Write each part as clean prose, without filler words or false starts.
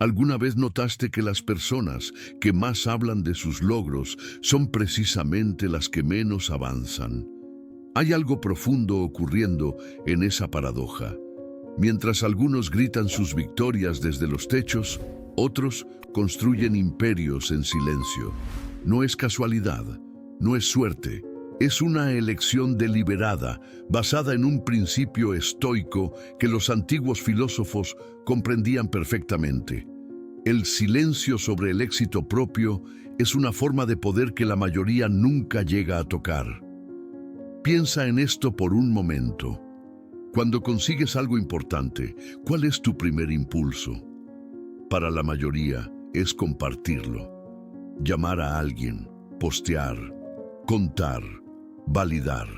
¿Alguna vez notaste que las personas que más hablan de sus logros son precisamente las que menos avanzan? Hay algo profundo ocurriendo en esa paradoja. Mientras algunos gritan sus victorias desde los techos, otros construyen imperios en silencio. No es casualidad, no es suerte, es una elección deliberada, basada en un principio estoico que los antiguos filósofos comprendían perfectamente. El silencio sobre el éxito propio es una forma de poder que la mayoría nunca llega a tocar. Piensa en esto por un momento. Cuando consigues algo importante, ¿cuál es tu primer impulso? Para la mayoría es compartirlo. Llamar a alguien, postear, contar, validar.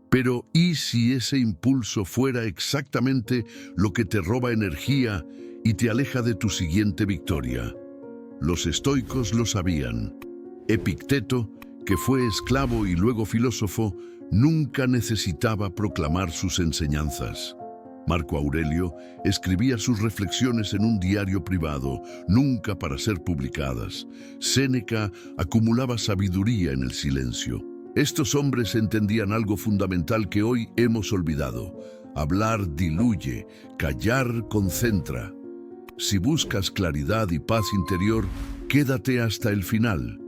Pero ¿y si ese impulso fuera exactamente lo que te roba energía y te aleja de tu siguiente victoria? Los estoicos lo sabían. Epicteto, que fue esclavo y luego filósofo, nunca necesitaba proclamar sus enseñanzas. Marco Aurelio escribía sus reflexiones en un diario privado, nunca para ser publicadas. Séneca acumulaba sabiduría en el silencio. Estos hombres entendían algo fundamental que hoy hemos olvidado. Hablar diluye, callar concentra. Si buscas claridad y paz interior, quédate hasta el final.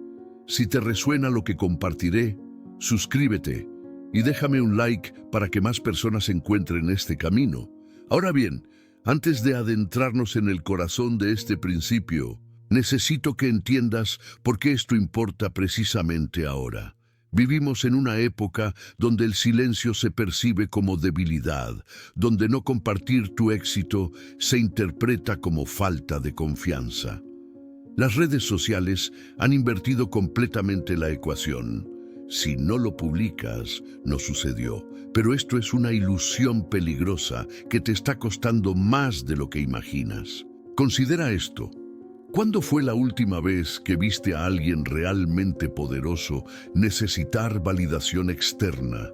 Si te resuena lo que compartiré, suscríbete y déjame un like para que más personas encuentren este camino. Ahora bien, antes de adentrarnos en el corazón de este principio, necesito que entiendas por qué esto importa precisamente ahora. Vivimos en una época donde el silencio se percibe como debilidad, donde no compartir tu éxito se interpreta como falta de confianza. Las redes sociales han invertido completamente la ecuación. Si no lo publicas, no sucedió. Pero esto es una ilusión peligrosa que te está costando más de lo que imaginas. Considera esto. ¿Cuándo fue la última vez que viste a alguien realmente poderoso necesitar validación externa?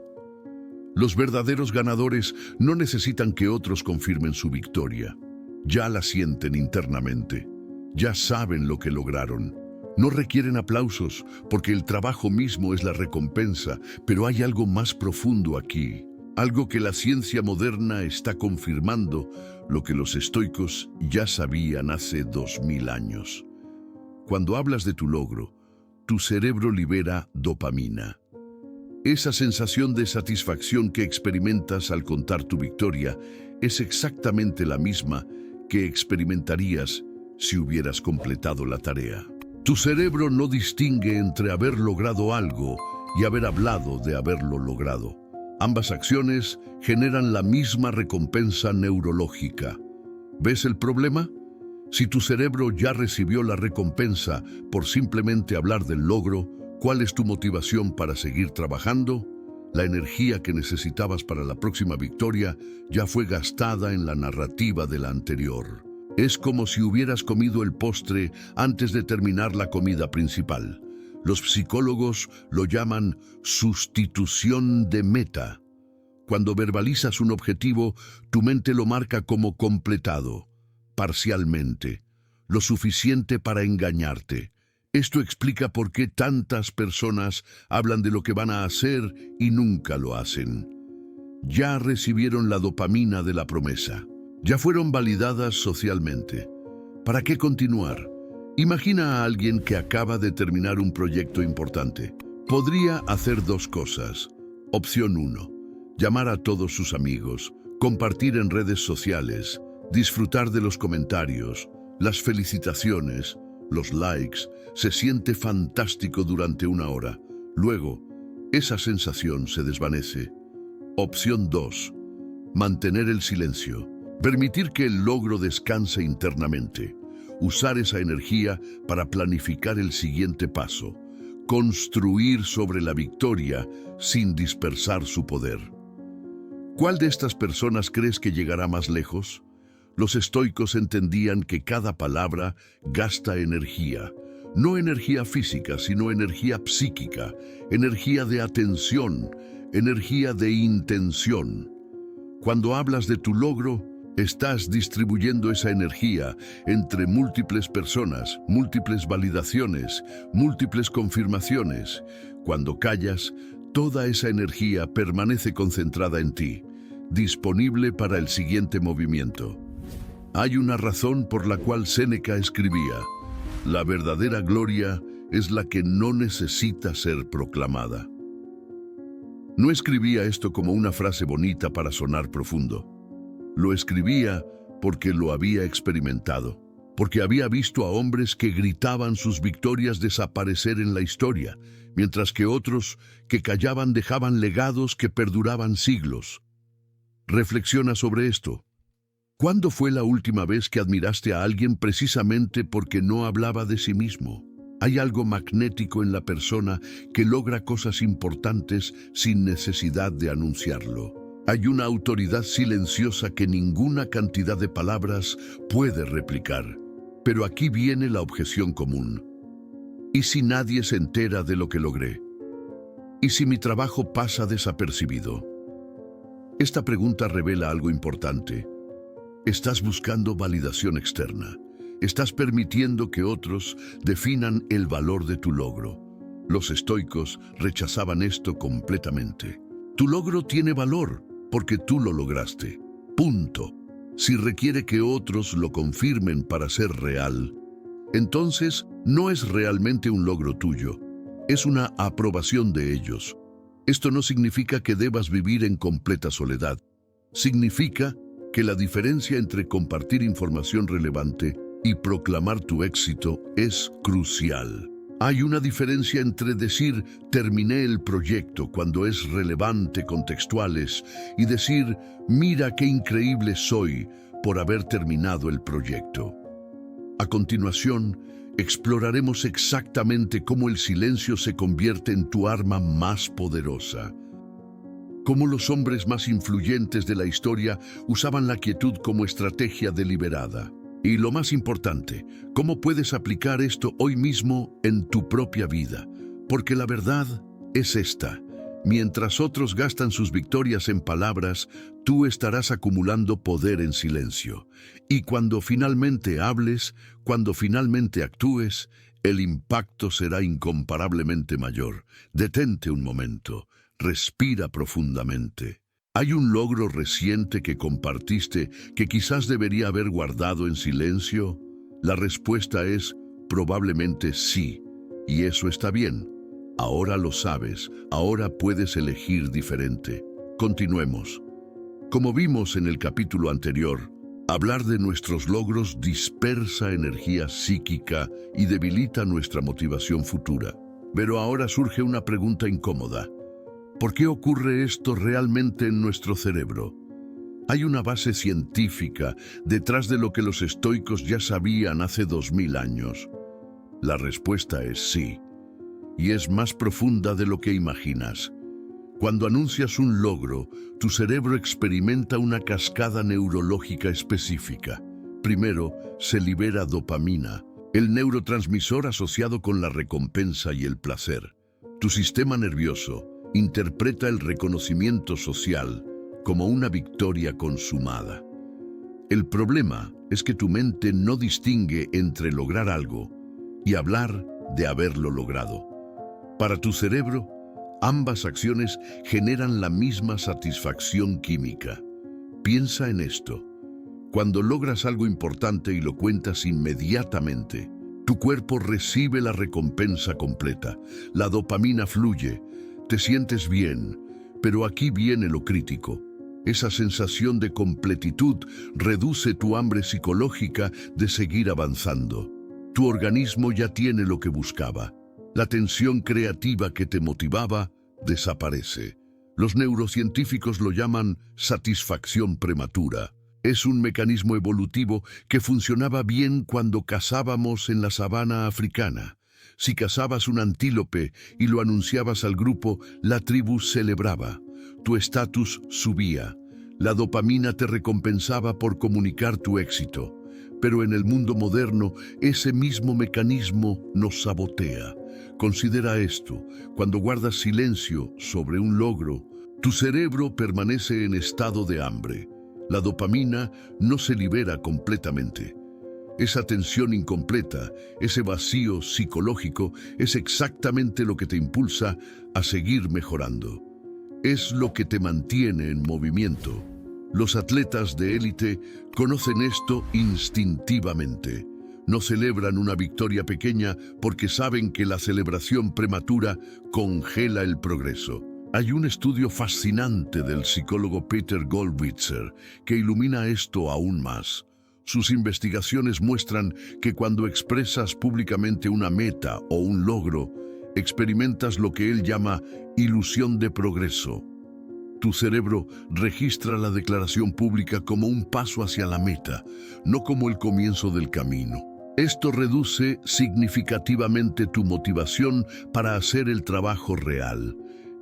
Los verdaderos ganadores no necesitan que otros confirmen su victoria. Ya la sienten internamente. Ya saben lo que lograron. No requieren aplausos, porque el trabajo mismo es la recompensa, pero hay algo más profundo aquí, algo que la ciencia moderna está confirmando, lo que los estoicos ya sabían hace 2000 años. Cuando hablas de tu logro, tu cerebro libera dopamina. Esa sensación de satisfacción que experimentas al contar tu victoria es exactamente la misma que experimentarías si hubieras completado la tarea. Tu cerebro no distingue entre haber logrado algo y haber hablado de haberlo logrado. Ambas acciones generan la misma recompensa neurológica. ¿Ves el problema? Si tu cerebro ya recibió la recompensa por simplemente hablar del logro, ¿cuál es tu motivación para seguir trabajando? La energía que necesitabas para la próxima victoria ya fue gastada en la narrativa de la anterior. Es como si hubieras comido el postre antes de terminar la comida principal. Los psicólogos lo llaman sustitución de meta. Cuando verbalizas un objetivo, tu mente lo marca como completado, parcialmente, lo suficiente para engañarte. Esto explica por qué tantas personas hablan de lo que van a hacer y nunca lo hacen. Ya recibieron la dopamina de la promesa. Ya fueron validadas socialmente. ¿Para qué continuar? Imagina a alguien que acaba de terminar un proyecto importante. Podría hacer dos cosas. Opción 1. Llamar a todos sus amigos, compartir en redes sociales, disfrutar de los comentarios, las felicitaciones, los likes. Se siente fantástico durante una hora. Luego, esa sensación se desvanece. Opción 2. Mantener el silencio. Permitir que el logro descanse internamente. Usar esa energía para planificar el siguiente paso. Construir sobre la victoria sin dispersar su poder. ¿Cuál de estas personas crees que llegará más lejos? Los estoicos entendían que cada palabra gasta energía. No energía física, sino energía psíquica, energía de atención, energía de intención. Cuando hablas de tu logro, Estás distribuyendo esa energía entre múltiples personas, múltiples validaciones, múltiples confirmaciones. Cuando callas, toda esa energía permanece concentrada en ti, disponible para el siguiente movimiento. Hay una razón por la cual Séneca escribía: la verdadera gloria es la que no necesita ser proclamada. No escribía esto como una frase bonita para sonar profundo. Lo escribía porque lo había experimentado, porque había visto a hombres que gritaban sus victorias desaparecer en la historia, mientras que otros que callaban dejaban legados que perduraban siglos. Reflexiona sobre esto. ¿Cuándo fue la última vez que admiraste a alguien precisamente porque no hablaba de sí mismo? Hay algo magnético en la persona que logra cosas importantes sin necesidad de anunciarlo. Hay una autoridad silenciosa que ninguna cantidad de palabras puede replicar. Pero aquí viene la objeción común. ¿Y si nadie se entera de lo que logré? ¿Y si mi trabajo pasa desapercibido? Esta pregunta revela algo importante. Estás buscando validación externa. Estás permitiendo que otros definan el valor de tu logro. Los estoicos rechazaban esto completamente. Tu logro tiene valor porque tú lo lograste. Punto. Si requiere que otros lo confirmen para ser real, entonces no es realmente un logro tuyo. Es una aprobación de ellos. Esto no significa que debas vivir en completa soledad. Significa que la diferencia entre compartir información relevante y proclamar tu éxito es crucial. Hay una diferencia entre decir terminé el proyecto cuando es relevante, contextuales, y decir mira qué increíble soy por haber terminado el proyecto. A continuación, exploraremos exactamente cómo el silencio se convierte en tu arma más poderosa. Cómo los hombres más influyentes de la historia usaban la quietud como estrategia deliberada. Y lo más importante, cómo puedes aplicar esto hoy mismo en tu propia vida. Porque la verdad es esta: mientras otros gastan sus victorias en palabras, tú estarás acumulando poder en silencio. Y cuando finalmente hables, cuando finalmente actúes, el impacto será incomparablemente mayor. Detente un momento, respira profundamente. ¿Hay un logro reciente que compartiste que quizás debería haber guardado en silencio? La respuesta es probablemente sí, y eso está bien. Ahora lo sabes, ahora puedes elegir diferente. Continuemos. Como vimos en el capítulo anterior, hablar de nuestros logros dispersa energía psíquica y debilita nuestra motivación futura. Pero ahora surge una pregunta incómoda. ¿Por qué ocurre esto realmente en nuestro cerebro? Hay una base científica detrás de lo que los estoicos ya sabían hace 2000 años. La respuesta es sí, y es más profunda de lo que imaginas. Cuando anuncias un logro, tu cerebro experimenta una cascada neurológica específica. Primero, se libera dopamina, el neurotransmisor asociado con la recompensa y el placer. Tu sistema nervioso interpreta el reconocimiento social como una victoria consumada. El problema es que tu mente no distingue entre lograr algo y hablar de haberlo logrado. Para tu cerebro, ambas acciones generan la misma satisfacción química. Piensa en esto. Cuando logras algo importante y lo cuentas inmediatamente, tu cuerpo recibe la recompensa completa. La dopamina fluye. Te sientes bien, pero aquí viene lo crítico. Esa sensación de completitud reduce tu hambre psicológica de seguir avanzando. Tu organismo ya tiene lo que buscaba. La tensión creativa que te motivaba desaparece. Los neurocientíficos lo llaman satisfacción prematura. Es un mecanismo evolutivo que funcionaba bien cuando cazábamos en la sabana africana. Si cazabas un antílope y lo anunciabas al grupo, la tribu celebraba. Tu estatus subía. La dopamina te recompensaba por comunicar tu éxito. Pero en el mundo moderno, ese mismo mecanismo nos sabotea. Considera esto: cuando guardas silencio sobre un logro, tu cerebro permanece en estado de hambre. La dopamina no se libera completamente. Esa tensión incompleta, ese vacío psicológico, es exactamente lo que te impulsa a seguir mejorando. Es lo que te mantiene en movimiento. Los atletas de élite conocen esto instintivamente. No celebran una victoria pequeña porque saben que la celebración prematura congela el progreso. Hay un estudio fascinante del psicólogo Peter Goldwitzer que ilumina esto aún más. Sus investigaciones muestran que cuando expresas públicamente una meta o un logro, experimentas lo que él llama ilusión de progreso. Tu cerebro registra la declaración pública como un paso hacia la meta, no como el comienzo del camino. Esto reduce significativamente tu motivación para hacer el trabajo real.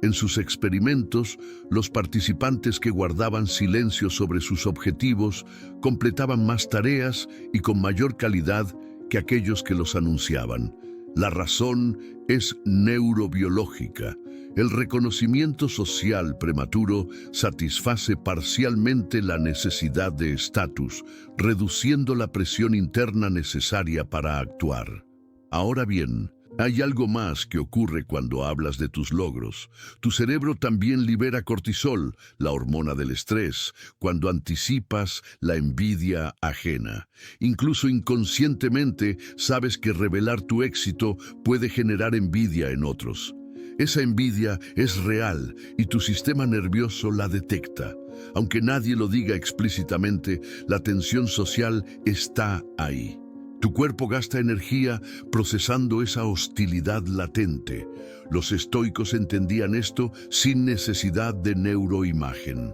En sus experimentos, los participantes que guardaban silencio sobre sus objetivos completaban más tareas y con mayor calidad que aquellos que los anunciaban. La razón es neurobiológica. El reconocimiento social prematuro satisface parcialmente la necesidad de estatus, reduciendo la presión interna necesaria para actuar. Ahora bien, hay algo más que ocurre cuando hablas de tus logros. Tu cerebro también libera cortisol, la hormona del estrés, cuando anticipas la envidia ajena. Incluso inconscientemente sabes que revelar tu éxito puede generar envidia en otros. Esa envidia es real y tu sistema nervioso la detecta. Aunque nadie lo diga explícitamente, la tensión social está ahí. Tu cuerpo gasta energía procesando esa hostilidad latente. Los estoicos entendían esto sin necesidad de neuroimagen.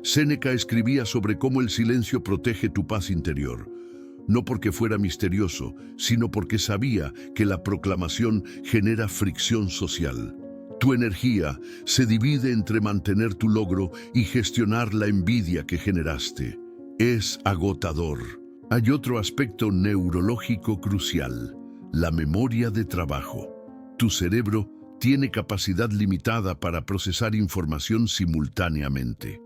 Séneca escribía sobre cómo el silencio protege tu paz interior. No porque fuera misterioso, sino porque sabía que la proclamación genera fricción social. Tu energía se divide entre mantener tu logro y gestionar la envidia que generaste. Es agotador. Hay otro aspecto neurológico crucial, la memoria de trabajo. Tu cerebro tiene capacidad limitada para procesar información simultáneamente.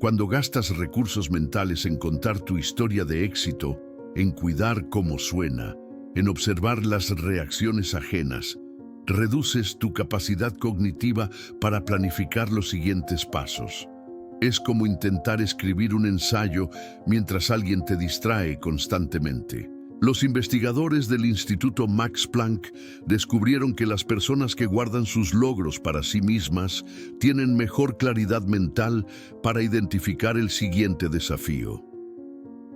Cuando gastas recursos mentales en contar tu historia de éxito, en cuidar cómo suena, en observar las reacciones ajenas, reduces tu capacidad cognitiva para planificar los siguientes pasos. Es como intentar escribir un ensayo mientras alguien te distrae constantemente. Los investigadores del Instituto Max Planck descubrieron que las personas que guardan sus logros para sí mismas tienen mejor claridad mental para identificar el siguiente desafío.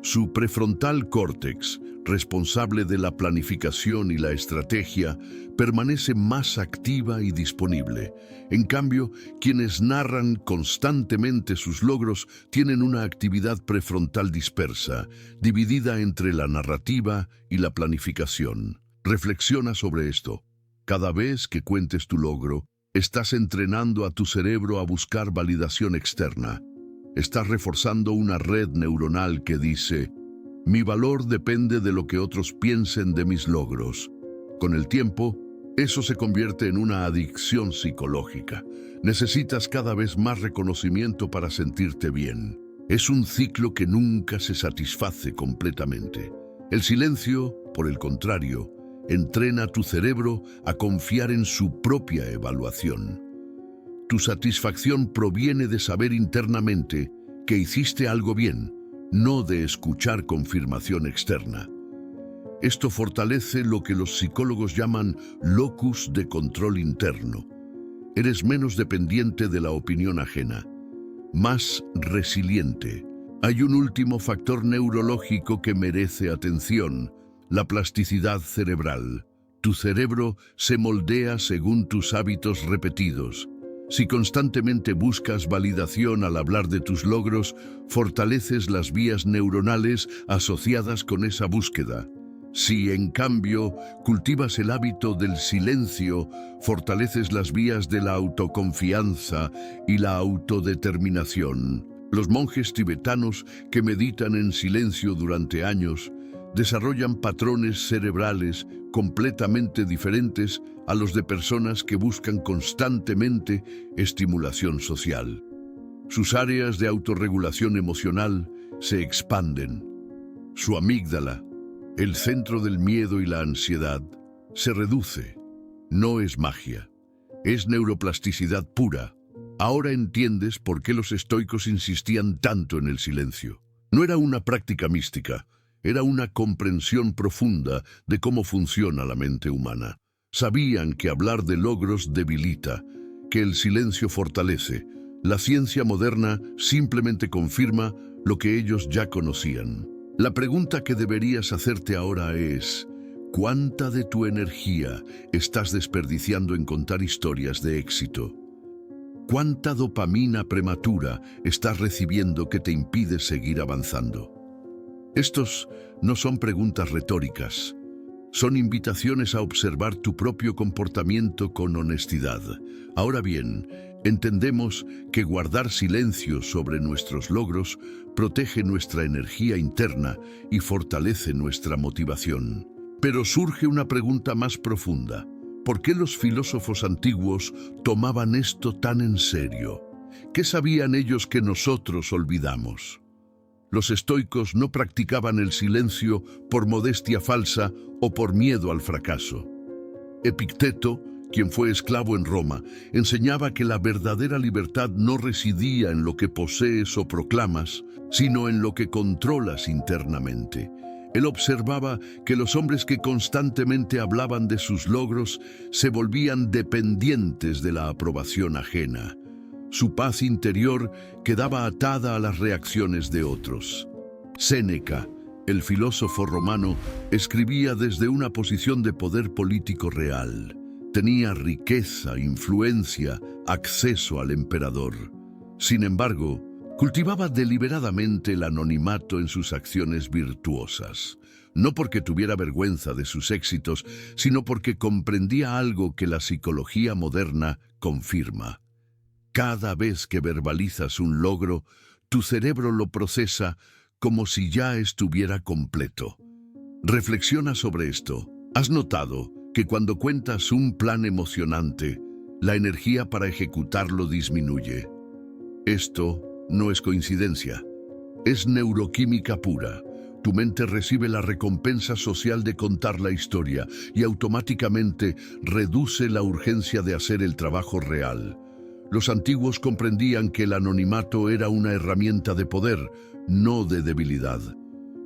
Su prefrontal córtex, responsable de la planificación y la estrategia, permanece más activa y disponible. En cambio, quienes narran constantemente sus logros tienen una actividad prefrontal dispersa, dividida entre la narrativa y la planificación. Reflexiona sobre esto. Cada vez que cuentes tu logro, estás entrenando a tu cerebro a buscar validación externa. Estás reforzando una red neuronal que dice: mi valor depende de lo que otros piensen de mis logros. Con el tiempo, eso se convierte en una adicción psicológica. Necesitas cada vez más reconocimiento para sentirte bien. Es un ciclo que nunca se satisface completamente. El silencio, por el contrario, entrena a tu cerebro a confiar en su propia evaluación. Tu satisfacción proviene de saber internamente que hiciste algo bien, no de escuchar confirmación externa. Esto fortalece lo que los psicólogos llaman locus de control interno. Eres menos dependiente de la opinión ajena, más resiliente. Hay un último factor neurológico que merece atención: la plasticidad cerebral. Tu cerebro se moldea según tus hábitos repetidos. Si constantemente buscas validación al hablar de tus logros, fortaleces las vías neuronales asociadas con esa búsqueda. Si, en cambio, cultivas el hábito del silencio, fortaleces las vías de la autoconfianza y la autodeterminación. Los monjes tibetanos que meditan en silencio durante años desarrollan patrones cerebrales completamente diferentes a los de personas que buscan constantemente estimulación social. Sus áreas de autorregulación emocional se expanden. Su amígdala, el centro del miedo y la ansiedad, se reduce. No es magia, es neuroplasticidad pura. Ahora entiendes por qué los estoicos insistían tanto en el silencio. No era una práctica mística, era una comprensión profunda de cómo funciona la mente humana. Sabían que hablar de logros debilita, que el silencio fortalece. La ciencia moderna simplemente confirma lo que ellos ya conocían. La pregunta que deberías hacerte ahora es: ¿cuánta de tu energía estás desperdiciando en contar historias de éxito? ¿Cuánta dopamina prematura estás recibiendo que te impide seguir avanzando? Estos no son preguntas retóricas, son invitaciones a observar tu propio comportamiento con honestidad. Ahora bien, entendemos que guardar silencio sobre nuestros logros protege nuestra energía interna y fortalece nuestra motivación. Pero surge una pregunta más profunda. ¿Por qué los filósofos antiguos tomaban esto tan en serio? ¿Qué sabían ellos que nosotros olvidamos? Los estoicos no practicaban el silencio por modestia falsa o por miedo al fracaso. Epicteto, quien fue esclavo en Roma, enseñaba que la verdadera libertad no residía en lo que posees o proclamas, sino en lo que controlas internamente. Él observaba que los hombres que constantemente hablaban de sus logros se volvían dependientes de la aprobación ajena. Su paz interior quedaba atada a las reacciones de otros. Séneca, el filósofo romano, escribía desde una posición de poder político real. Tenía riqueza, influencia, acceso al emperador. Sin embargo, cultivaba deliberadamente el anonimato en sus acciones virtuosas, no porque tuviera vergüenza de sus éxitos, sino porque comprendía algo que la psicología moderna confirma. Cada vez que verbalizas un logro, tu cerebro lo procesa como si ya estuviera completo. Reflexiona sobre esto. ¿Has notado que cuando cuentas un plan emocionante, la energía para ejecutarlo disminuye? Esto no es coincidencia, es neuroquímica pura. Tu mente recibe la recompensa social de contar la historia y automáticamente reduce la urgencia de hacer el trabajo real. Los antiguos comprendían que el anonimato era una herramienta de poder, no de debilidad.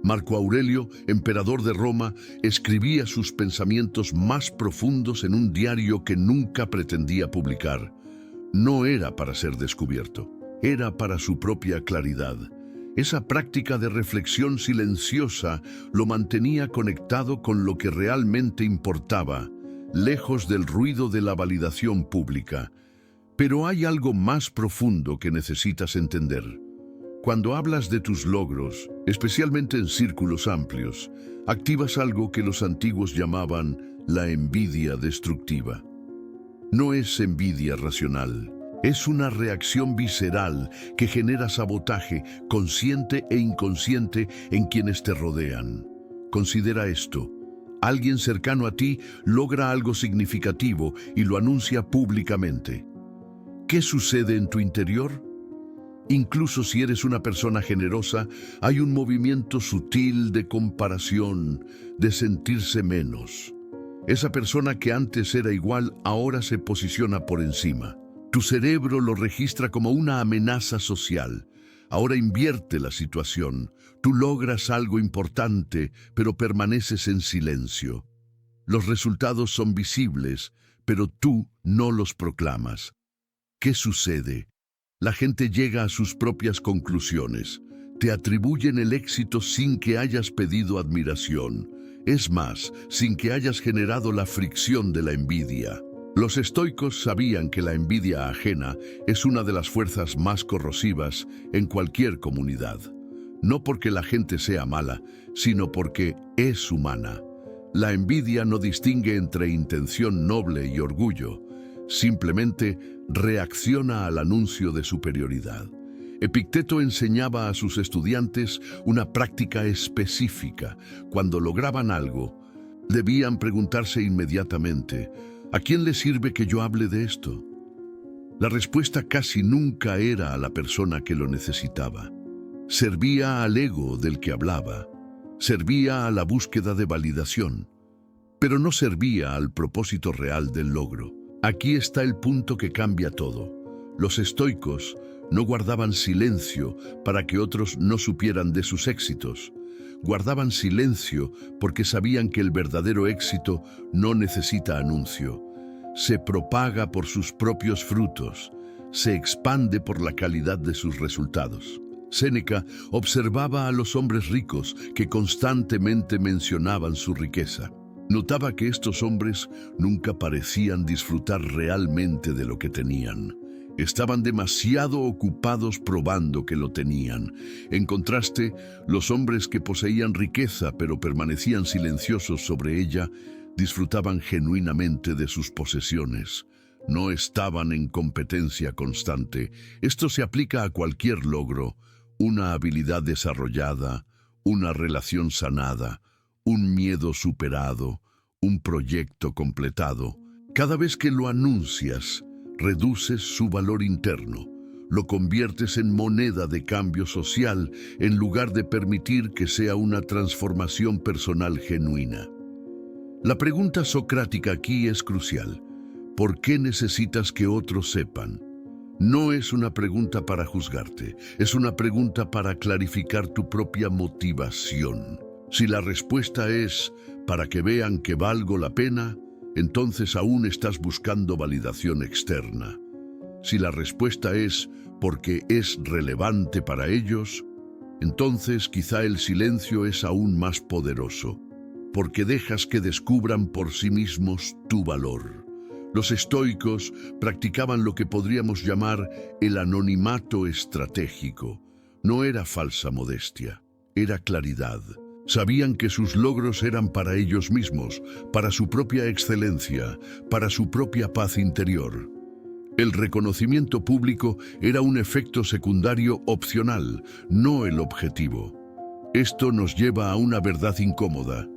Marco Aurelio, emperador de Roma, escribía sus pensamientos más profundos en un diario que nunca pretendía publicar. No era para ser descubierto. Era para su propia claridad. Esa práctica de reflexión silenciosa lo mantenía conectado con lo que realmente importaba, lejos del ruido de la validación pública. Pero hay algo más profundo que necesitas entender. Cuando hablas de tus logros, especialmente en círculos amplios, activas algo que los antiguos llamaban la envidia destructiva. No es envidia racional. Es una reacción visceral que genera sabotaje consciente e inconsciente en quienes te rodean. Considera esto. Alguien cercano a ti logra algo significativo y lo anuncia públicamente. ¿Qué sucede en tu interior? Incluso si eres una persona generosa, hay un movimiento sutil de comparación, de sentirse menos. Esa persona que antes era igual ahora se posiciona por encima. Tu cerebro lo registra como una amenaza social. Ahora invierte la situación. Tú logras algo importante, pero permaneces en silencio. Los resultados son visibles, pero tú no los proclamas. ¿Qué sucede? La gente llega a sus propias conclusiones. Te atribuyen el éxito sin que hayas pedido admiración. Es más, sin que hayas generado la fricción de la envidia. Los estoicos sabían que la envidia ajena es una de las fuerzas más corrosivas en cualquier comunidad. No porque la gente sea mala, sino porque es humana. La envidia no distingue entre intención noble y orgullo. Simplemente reacciona al anuncio de superioridad. Epicteto enseñaba a sus estudiantes una práctica específica. Cuando lograban algo, debían preguntarse inmediatamente: ¿a quién le sirve que yo hable de esto? La respuesta casi nunca era a la persona que lo necesitaba. Servía al ego del que hablaba, servía a la búsqueda de validación, pero no servía al propósito real del logro. Aquí está el punto que cambia todo. Los estoicos no guardaban silencio para que otros no supieran de sus éxitos. Guardaban silencio porque sabían que el verdadero éxito no necesita anuncio. Se propaga por sus propios frutos, se expande por la calidad de sus resultados. Séneca observaba a los hombres ricos que constantemente mencionaban su riqueza. Notaba que estos hombres nunca parecían disfrutar realmente de lo que tenían. Estaban demasiado ocupados probando que lo tenían. En contraste, los hombres que poseían riqueza pero permanecían silenciosos sobre ella, disfrutaban genuinamente de sus posesiones. No estaban en competencia constante. Esto se aplica a cualquier logro, una habilidad desarrollada, una relación sanada, un miedo superado, un proyecto completado. Cada vez que lo anuncias, reduces su valor interno, lo conviertes en moneda de cambio social en lugar de permitir que sea una transformación personal genuina. La pregunta socrática aquí es crucial. ¿Por qué necesitas que otros sepan? No es una pregunta para juzgarte, es una pregunta para clarificar tu propia motivación. Si la respuesta es para que vean que valgo la pena, entonces aún estás buscando validación externa. Si la respuesta es porque es relevante para ellos, entonces quizá el silencio es aún más poderoso, porque dejas que descubran por sí mismos tu valor. Los estoicos practicaban lo que podríamos llamar el anonimato estratégico. No era falsa modestia, era claridad. Sabían que sus logros eran para ellos mismos, para su propia excelencia, para su propia paz interior. El reconocimiento público era un efecto secundario opcional, no el objetivo. Esto nos lleva a una verdad incómoda.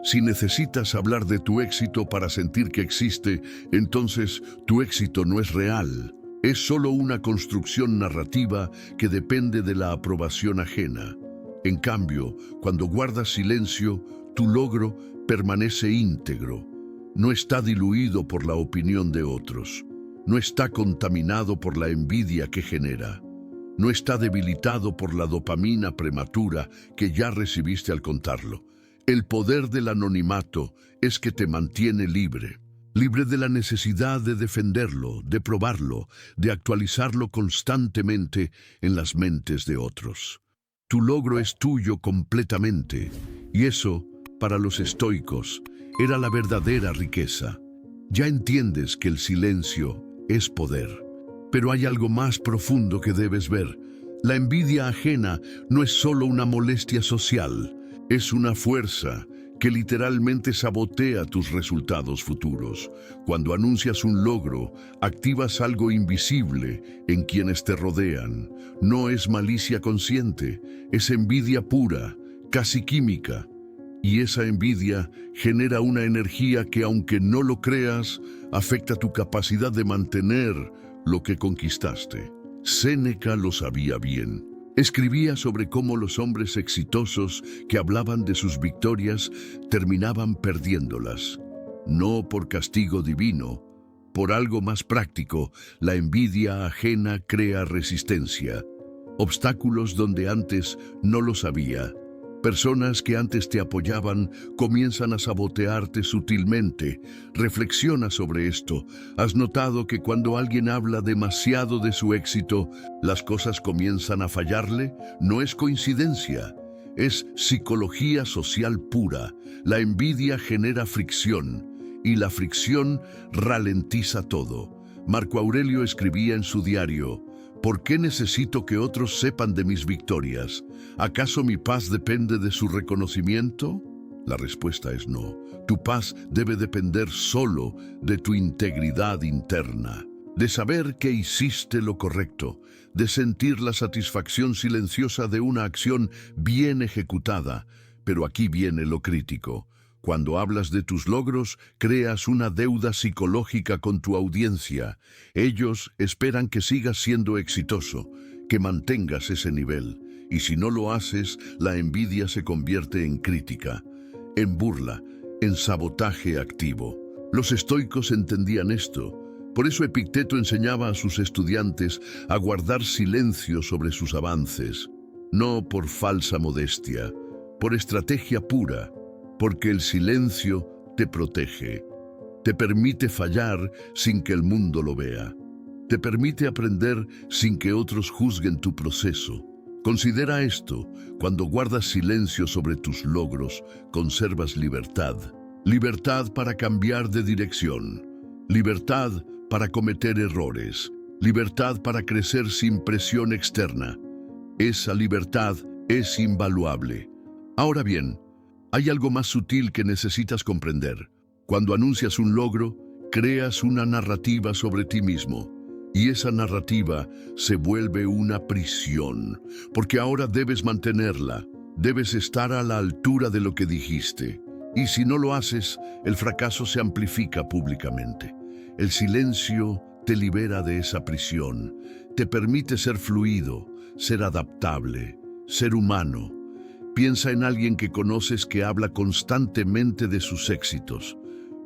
Si necesitas hablar de tu éxito para sentir que existe, entonces tu éxito no es real. Es solo una construcción narrativa que depende de la aprobación ajena. En cambio, cuando guardas silencio, tu logro permanece íntegro. No está diluido por la opinión de otros. No está contaminado por la envidia que genera. No está debilitado por la dopamina prematura que ya recibiste al contarlo. El poder del anonimato es que te mantiene libre. Libre de la necesidad de defenderlo, de probarlo, de actualizarlo constantemente en las mentes de otros. Tu logro es tuyo completamente, y eso, para los estoicos, era la verdadera riqueza. Ya entiendes que el silencio es poder, pero hay algo más profundo que debes ver. La envidia ajena no es solo una molestia social, es una fuerza que literalmente sabotea tus resultados futuros. Cuando anuncias un logro, activas algo invisible en quienes te rodean. No es malicia consciente, es envidia pura, casi química. Y esa envidia genera una energía que, aunque no lo creas, afecta tu capacidad de mantener lo que conquistaste. Séneca lo sabía bien. Escribía sobre cómo los hombres exitosos que hablaban de sus victorias terminaban perdiéndolas. No por castigo divino, por algo más práctico. La envidia ajena crea resistencia, obstáculos donde antes no los había. Personas que antes te apoyaban comienzan a sabotearte sutilmente. Reflexiona sobre esto. ¿Has notado que cuando alguien habla demasiado de su éxito, las cosas comienzan a fallarle? No es coincidencia, es psicología social pura. La envidia genera fricción, y la fricción ralentiza todo. Marco Aurelio escribía en su diario: ¿por qué necesito que otros sepan de mis victorias? ¿Acaso mi paz depende de su reconocimiento? La respuesta es no. Tu paz debe depender solo de tu integridad interna, de saber que hiciste lo correcto, de sentir la satisfacción silenciosa de una acción bien ejecutada. Pero aquí viene lo crítico. Cuando hablas de tus logros, creas una deuda psicológica con tu audiencia. Ellos esperan que sigas siendo exitoso, que mantengas ese nivel. Y si no lo haces, la envidia se convierte en crítica, en burla, en sabotaje activo. Los estoicos entendían esto. Por eso Epicteto enseñaba a sus estudiantes a guardar silencio sobre sus avances, no por falsa modestia, por estrategia pura, porque el silencio te protege, te permite fallar sin que el mundo lo vea, te permite aprender sin que otros juzguen tu proceso. Considera esto: cuando guardas silencio sobre tus logros, conservas libertad. Libertad para cambiar de dirección, libertad para cometer errores, libertad para crecer sin presión externa. Esa libertad es invaluable. Ahora bien, hay algo más sutil que necesitas comprender. Cuando anuncias un logro, creas una narrativa sobre ti mismo. Y esa narrativa se vuelve una prisión, porque ahora debes mantenerla, debes estar a la altura de lo que dijiste. Y si no lo haces, el fracaso se amplifica públicamente. El silencio te libera de esa prisión, te permite ser fluido, ser adaptable, ser humano. Piensa en alguien que conoces que habla constantemente de sus éxitos.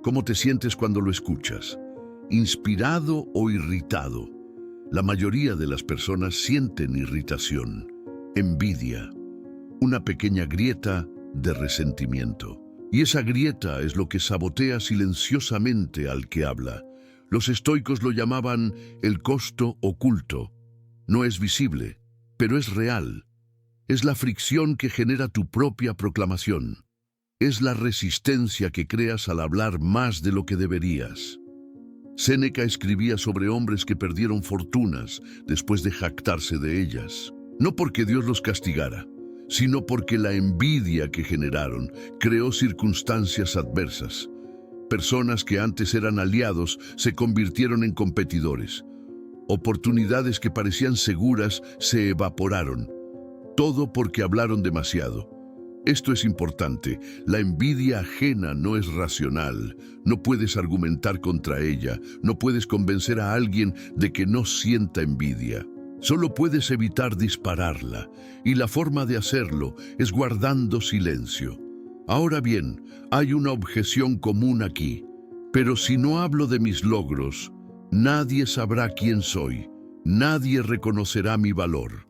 ¿Cómo te sientes cuando lo escuchas? ¿Inspirado o irritado? La mayoría de las personas sienten irritación, envidia, una pequeña grieta de resentimiento. Y esa grieta es lo que sabotea silenciosamente al que habla. Los estoicos lo llamaban el costo oculto. No es visible, pero es real. Es la fricción que genera tu propia proclamación. Es la resistencia que creas al hablar más de lo que deberías. Séneca escribía sobre hombres que perdieron fortunas después de jactarse de ellas. No porque Dios los castigara, sino porque la envidia que generaron creó circunstancias adversas. Personas que antes eran aliados se convirtieron en competidores. Oportunidades que parecían seguras se evaporaron. Todo porque hablaron demasiado. Esto es importante. La envidia ajena no es racional. No puedes argumentar contra ella. No puedes convencer a alguien de que no sienta envidia. Solo puedes evitar dispararla, y la forma de hacerlo es guardando silencio. Ahora bien, hay una objeción común aquí. Pero si no hablo de mis logros, nadie sabrá quién soy, nadie reconocerá mi valor.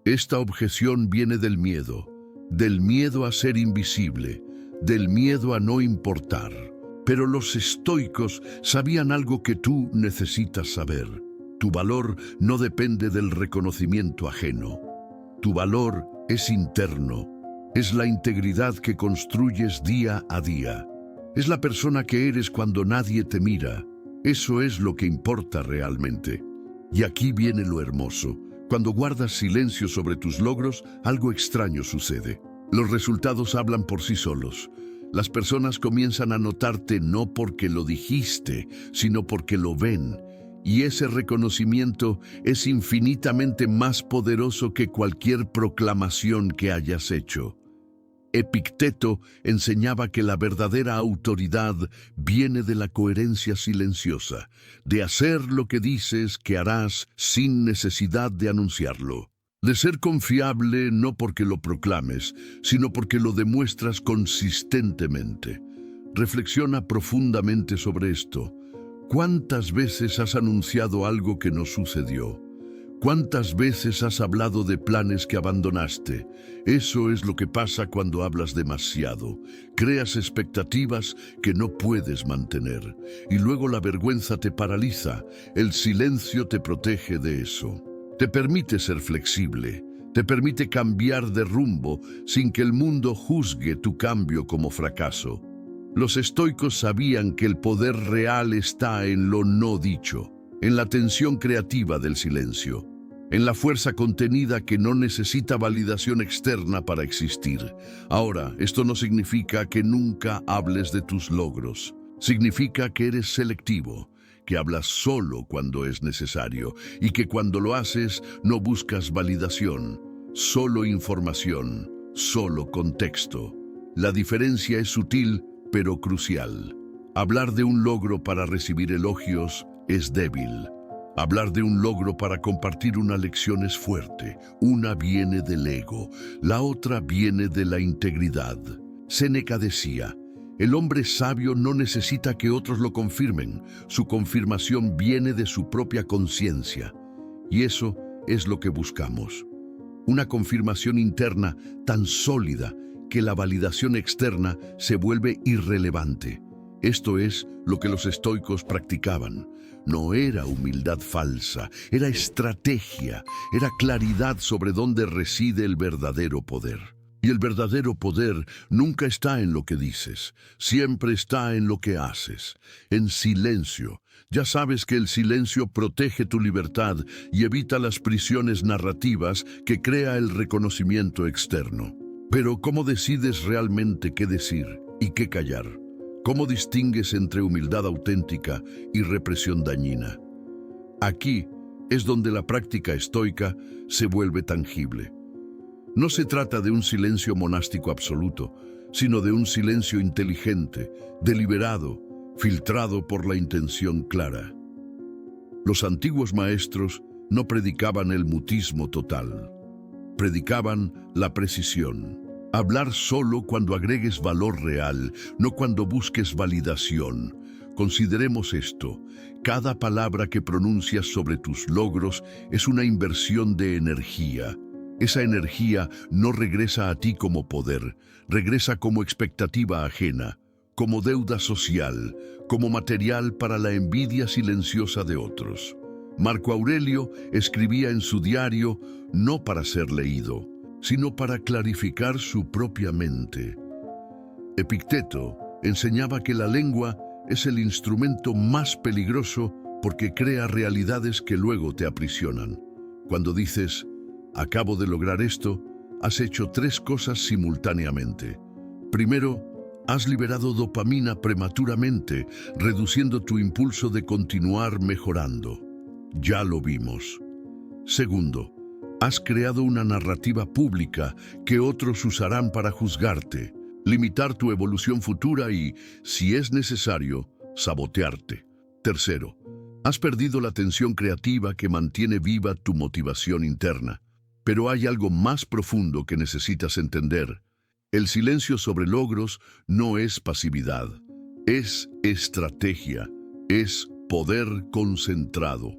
Esta objeción viene del miedo a ser invisible, del miedo a no importar. Pero los estoicos sabían algo que tú necesitas saber. Tu valor no depende del reconocimiento ajeno. Tu valor es interno. Es la integridad que construyes día a día. Es la persona que eres cuando nadie te mira. Eso es lo que importa realmente. Y aquí viene lo hermoso. Cuando guardas silencio sobre tus logros, algo extraño sucede. Los resultados hablan por sí solos. Las personas comienzan a notarte no porque lo dijiste, sino porque lo ven. Y ese reconocimiento es infinitamente más poderoso que cualquier proclamación que hayas hecho. Epicteto enseñaba que la verdadera autoridad viene de la coherencia silenciosa, de hacer lo que dices que harás sin necesidad de anunciarlo. De ser confiable no porque lo proclames, sino porque lo demuestras consistentemente. Reflexiona profundamente sobre esto. ¿Cuántas veces has anunciado algo que no sucedió? ¿Cuántas veces has hablado de planes que abandonaste? Eso es lo que pasa cuando hablas demasiado. Creas expectativas que no puedes mantener. Y luego la vergüenza te paraliza. El silencio te protege de eso. Te permite ser flexible. Te permite cambiar de rumbo sin que el mundo juzgue tu cambio como fracaso. Los estoicos sabían que el poder real está en lo no dicho, en la tensión creativa del silencio, en la fuerza contenida que no necesita validación externa para existir. Ahora, esto no significa que nunca hables de tus logros. Significa que eres selectivo, que hablas solo cuando es necesario y que cuando lo haces no buscas validación, solo información, solo contexto. La diferencia es sutil, pero crucial. Hablar de un logro para recibir elogios es débil. Hablar de un logro para compartir una lección es fuerte. Una viene del ego, la otra viene de la integridad. Séneca decía, el hombre sabio no necesita que otros lo confirmen. Su confirmación viene de su propia conciencia. Y eso es lo que buscamos. Una confirmación interna tan sólida que la validación externa se vuelve irrelevante. Esto es lo que los estoicos practicaban. No era humildad falsa, era estrategia, era claridad sobre dónde reside el verdadero poder. Y el verdadero poder nunca está en lo que dices, siempre está en lo que haces, en silencio. Ya sabes que el silencio protege tu libertad y evita las prisiones narrativas que crea el reconocimiento externo. Pero ¿cómo decides realmente qué decir y qué callar? ¿Cómo distingues entre humildad auténtica y represión dañina? Aquí es donde la práctica estoica se vuelve tangible. No se trata de un silencio monástico absoluto, sino de un silencio inteligente, deliberado, filtrado por la intención clara. Los antiguos maestros no predicaban el mutismo total, predicaban la precisión. Hablar solo cuando agregues valor real, no cuando busques validación. Consideremos esto. Cada palabra que pronuncias sobre tus logros es una inversión de energía. Esa energía no regresa a ti como poder, regresa como expectativa ajena, como deuda social, como material para la envidia silenciosa de otros. Marco Aurelio escribía en su diario no para ser leído, sino para clarificar su propia mente. Epicteto enseñaba que la lengua es el instrumento más peligroso porque crea realidades que luego te aprisionan. Cuando dices, acabo de lograr esto, has hecho tres cosas simultáneamente. Primero, has liberado dopamina prematuramente, reduciendo tu impulso de continuar mejorando. Ya lo vimos. Segundo, has creado una narrativa pública que otros usarán para juzgarte, limitar tu evolución futura y, si es necesario, sabotearte. Tercero, has perdido la tensión creativa que mantiene viva tu motivación interna. Pero hay algo más profundo que necesitas entender. El silencio sobre logros no es pasividad, es estrategia, es poder concentrado.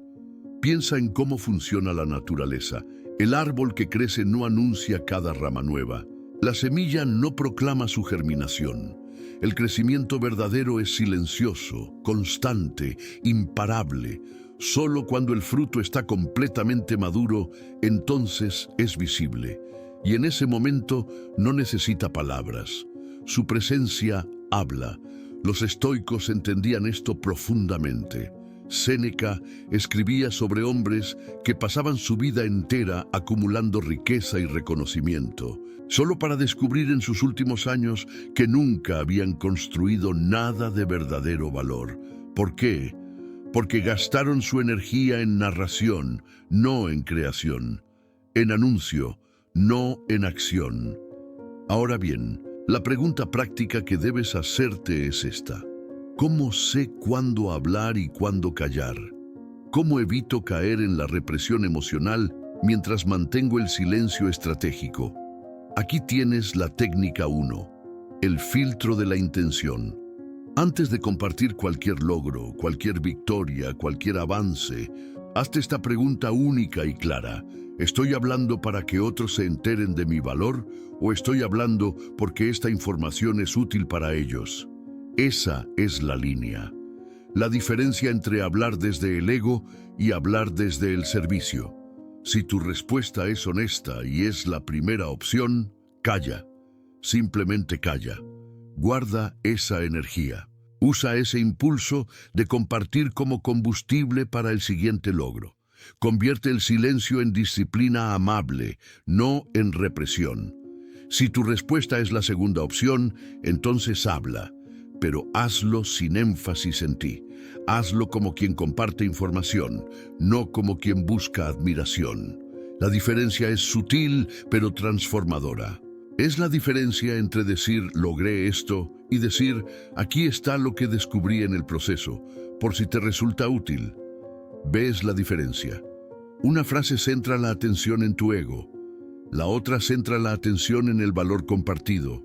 Piensa en cómo funciona la naturaleza. El árbol que crece no anuncia cada rama nueva. La semilla no proclama su germinación. El crecimiento verdadero es silencioso, constante, imparable. Solo cuando el fruto está completamente maduro, entonces es visible. Y en ese momento no necesita palabras. Su presencia habla. Los estoicos entendían esto profundamente. Séneca escribía sobre hombres que pasaban su vida entera acumulando riqueza y reconocimiento, solo para descubrir en sus últimos años que nunca habían construido nada de verdadero valor. ¿Por qué? Porque gastaron su energía en narración, no en creación, en anuncio, no en acción. Ahora bien, la pregunta práctica que debes hacerte es esta. ¿Cómo sé cuándo hablar y cuándo callar? ¿Cómo evito caer en la represión emocional mientras mantengo el silencio estratégico? Aquí tienes la técnica 1, el filtro de la intención. Antes de compartir cualquier logro, cualquier victoria, cualquier avance, hazte esta pregunta única y clara. ¿Estoy hablando para que otros se enteren de mi valor o estoy hablando porque esta información es útil para ellos? Esa es la línea. La diferencia entre hablar desde el ego y hablar desde el servicio. Si tu respuesta es honesta y es la primera opción, calla. Simplemente calla. Guarda esa energía. Usa ese impulso de compartir como combustible para el siguiente logro. Convierte el silencio en disciplina amable, no en represión. Si tu respuesta es la segunda opción, entonces habla. Pero hazlo sin énfasis en ti. Hazlo como quien comparte información, no como quien busca admiración. La diferencia es sutil, pero transformadora. Es la diferencia entre decir logré esto y decir aquí está lo que descubrí en el proceso, por si te resulta útil. ¿Ves la diferencia? Una frase centra la atención en tu ego, la otra centra la atención en el valor compartido.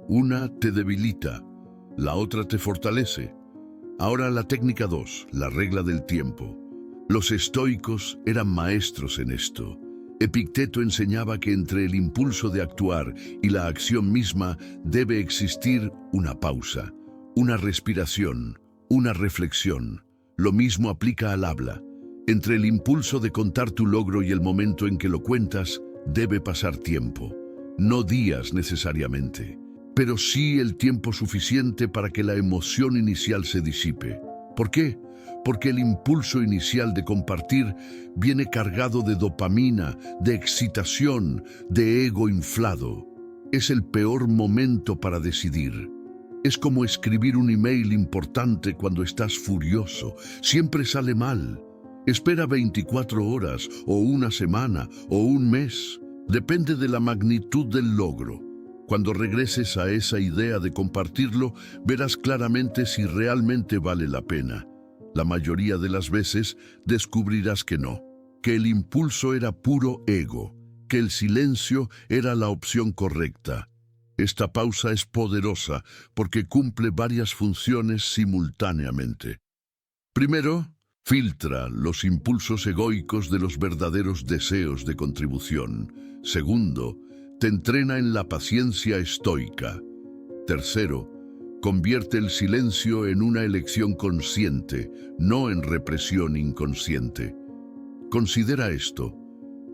Una te debilita, la otra te fortalece. Ahora la técnica 2, la regla del tiempo. Los estoicos eran maestros en esto. Epicteto enseñaba que entre el impulso de actuar y la acción misma debe existir una pausa, una respiración, una reflexión. Lo mismo aplica al habla. Entre el impulso de contar tu logro y el momento en que lo cuentas, debe pasar tiempo. No días necesariamente, pero sí el tiempo suficiente para que la emoción inicial se disipe. ¿Por qué? Porque el impulso inicial de compartir viene cargado de dopamina, de excitación, de ego inflado. Es el peor momento para decidir. Es como escribir un email importante cuando estás furioso. Siempre sale mal. Espera 24 horas, o una semana, o un mes. Depende de la magnitud del logro. Cuando regreses a esa idea de compartirlo, verás claramente si realmente vale la pena. La mayoría de las veces descubrirás que no, que el impulso era puro ego, que el silencio era la opción correcta. Esta pausa es poderosa porque cumple varias funciones simultáneamente. Primero, filtra los impulsos egoicos de los verdaderos deseos de contribución. Segundo, te entrena en la paciencia estoica. Tercero, convierte el silencio en una elección consciente, no en represión inconsciente. Considera esto.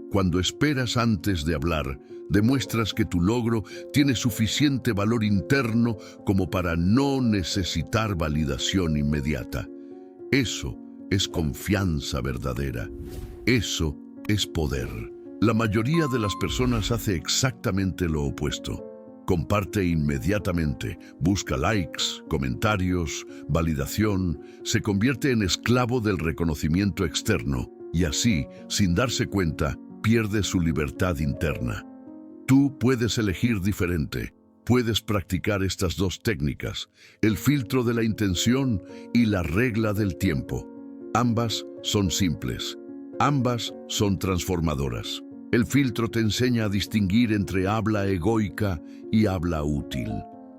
Cuando esperas antes de hablar, demuestras que tu logro tiene suficiente valor interno como para no necesitar validación inmediata. Eso es confianza verdadera. Eso es poder. La mayoría de las personas hace exactamente lo opuesto. Comparte inmediatamente, busca likes, comentarios, validación, se convierte en esclavo del reconocimiento externo y así, sin darse cuenta, pierde su libertad interna. Tú puedes elegir diferente. Puedes practicar estas dos técnicas, el filtro de la intención y la regla del tiempo. Ambas son simples. Ambas son transformadoras. El filtro te enseña a distinguir entre habla egoica y habla útil.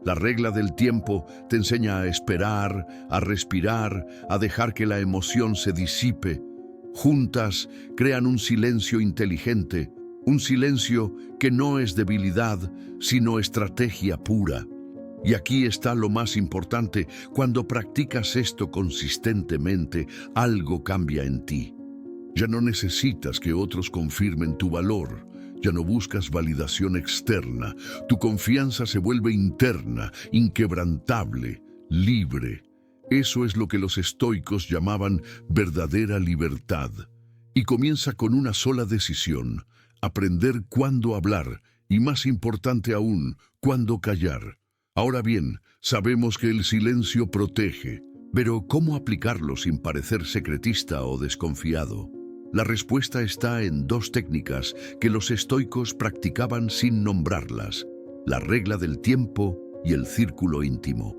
La regla del tiempo te enseña a esperar, a respirar, a dejar que la emoción se disipe. Juntas crean un silencio inteligente, un silencio que no es debilidad, sino estrategia pura. Y aquí está lo más importante: cuando practicas esto consistentemente, algo cambia en ti. Ya no necesitas que otros confirmen tu valor. Ya no buscas validación externa. Tu confianza se vuelve interna, inquebrantable, libre. Eso es lo que los estoicos llamaban verdadera libertad. Y comienza con una sola decisión: aprender cuándo hablar y, más importante aún, cuándo callar. Ahora bien, sabemos que el silencio protege, pero ¿cómo aplicarlo sin parecer secretista o desconfiado? La respuesta está en dos técnicas que los estoicos practicaban sin nombrarlas: la regla del tiempo y el círculo íntimo.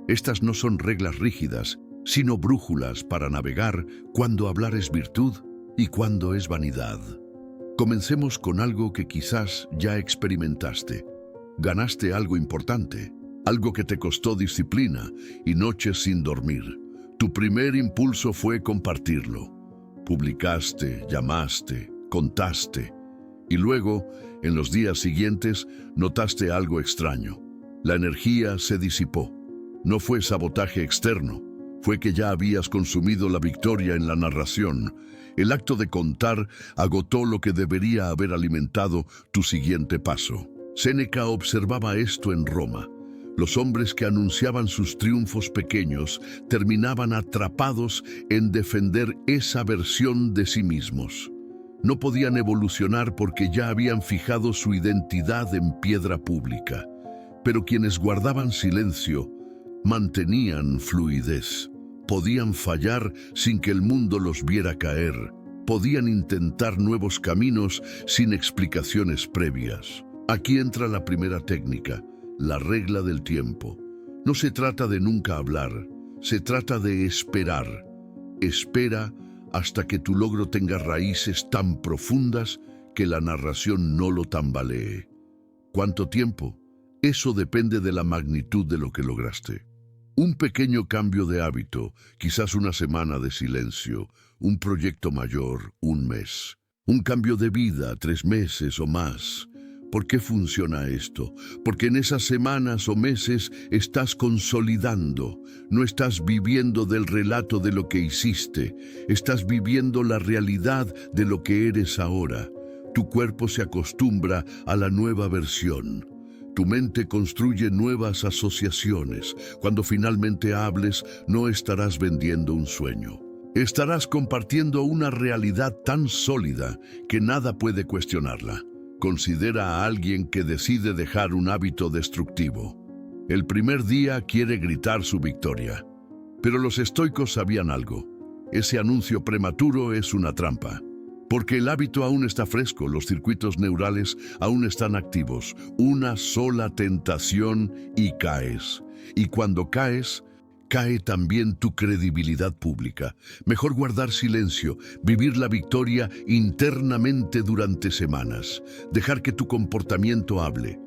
Estas no son reglas rígidas, sino brújulas para navegar cuando hablar es virtud y cuando es vanidad. Comencemos con algo que quizás ya experimentaste. Ganaste algo importante, algo que te costó disciplina y noches sin dormir. Tu primer impulso fue compartirlo. Publicaste, llamaste, contaste. Y luego, en los días siguientes, notaste algo extraño. La energía se disipó. No fue sabotaje externo, fue que ya habías consumido la victoria en la narración. El acto de contar agotó lo que debería haber alimentado tu siguiente paso. Séneca observaba esto en Roma. Los hombres que anunciaban sus triunfos pequeños terminaban atrapados en defender esa versión de sí mismos. No podían evolucionar porque ya habían fijado su identidad en piedra pública. Pero quienes guardaban silencio mantenían fluidez. Podían fallar sin que el mundo los viera caer. Podían intentar nuevos caminos sin explicaciones previas. Aquí entra la primera técnica, la regla del tiempo. No se trata de nunca hablar, se trata de esperar. Espera hasta que tu logro tenga raíces tan profundas que la narración no lo tambalee. ¿Cuánto tiempo? Eso depende de la magnitud de lo que lograste. Un pequeño cambio de hábito, quizás una semana de silencio, un proyecto mayor, un mes. Un cambio de vida, 3 meses o más. ¿Por qué funciona esto? Porque en esas semanas o meses estás consolidando, no estás viviendo del relato de lo que hiciste, estás viviendo la realidad de lo que eres ahora. Tu cuerpo se acostumbra a la nueva versión. Tu mente construye nuevas asociaciones. Cuando finalmente hables, no estarás vendiendo un sueño. Estarás compartiendo una realidad tan sólida que nada puede cuestionarla. Considera a alguien que decide dejar un hábito destructivo. El primer día quiere gritar su victoria. Pero los estoicos sabían algo. Ese anuncio prematuro es una trampa. Porque el hábito aún está fresco, los circuitos neurales aún están activos. Una sola tentación y caes. Y cuando caes, cae también tu credibilidad pública. Mejor guardar silencio, vivir la victoria internamente durante semanas. Dejar que tu comportamiento hable.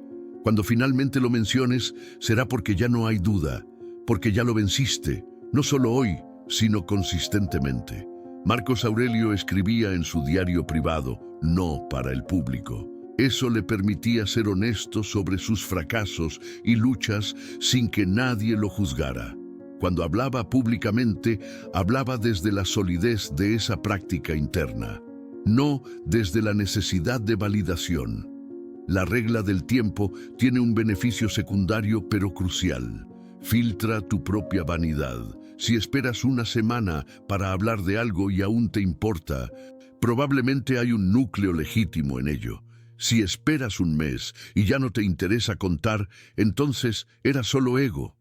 Cuando finalmente lo menciones, será porque ya no hay duda, porque ya lo venciste, no solo hoy, sino consistentemente. Marcos Aurelio escribía en su diario privado, no para el público. Eso le permitía ser honesto sobre sus fracasos y luchas sin que nadie lo juzgara. Cuando hablaba públicamente, hablaba desde la solidez de esa práctica interna, no desde la necesidad de validación. La regla del tiempo tiene un beneficio secundario pero crucial. Filtra tu propia vanidad. Si esperas una semana para hablar de algo y aún te importa, probablemente hay un núcleo legítimo en ello. Si esperas un mes y ya no te interesa contar, entonces era solo ego.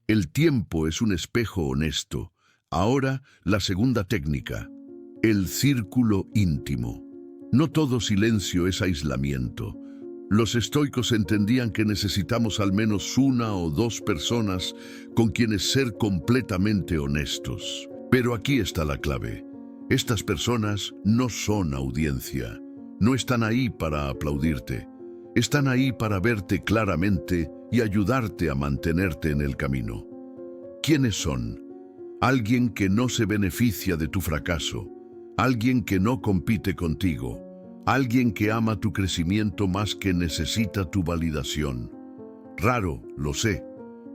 El tiempo es un espejo honesto. Ahora, la segunda técnica, el círculo íntimo. No todo silencio es aislamiento. Los estoicos entendían que necesitamos al menos 1 o 2 personas con quienes ser completamente honestos. Pero aquí está la clave. Estas personas no son audiencia. No están ahí para aplaudirte. Están ahí para verte claramente y ayudarte a mantenerte en el camino. ¿Quiénes son? Alguien que no se beneficia de tu fracaso. Alguien que no compite contigo. Alguien que ama tu crecimiento más que necesita tu validación. Raro, lo sé,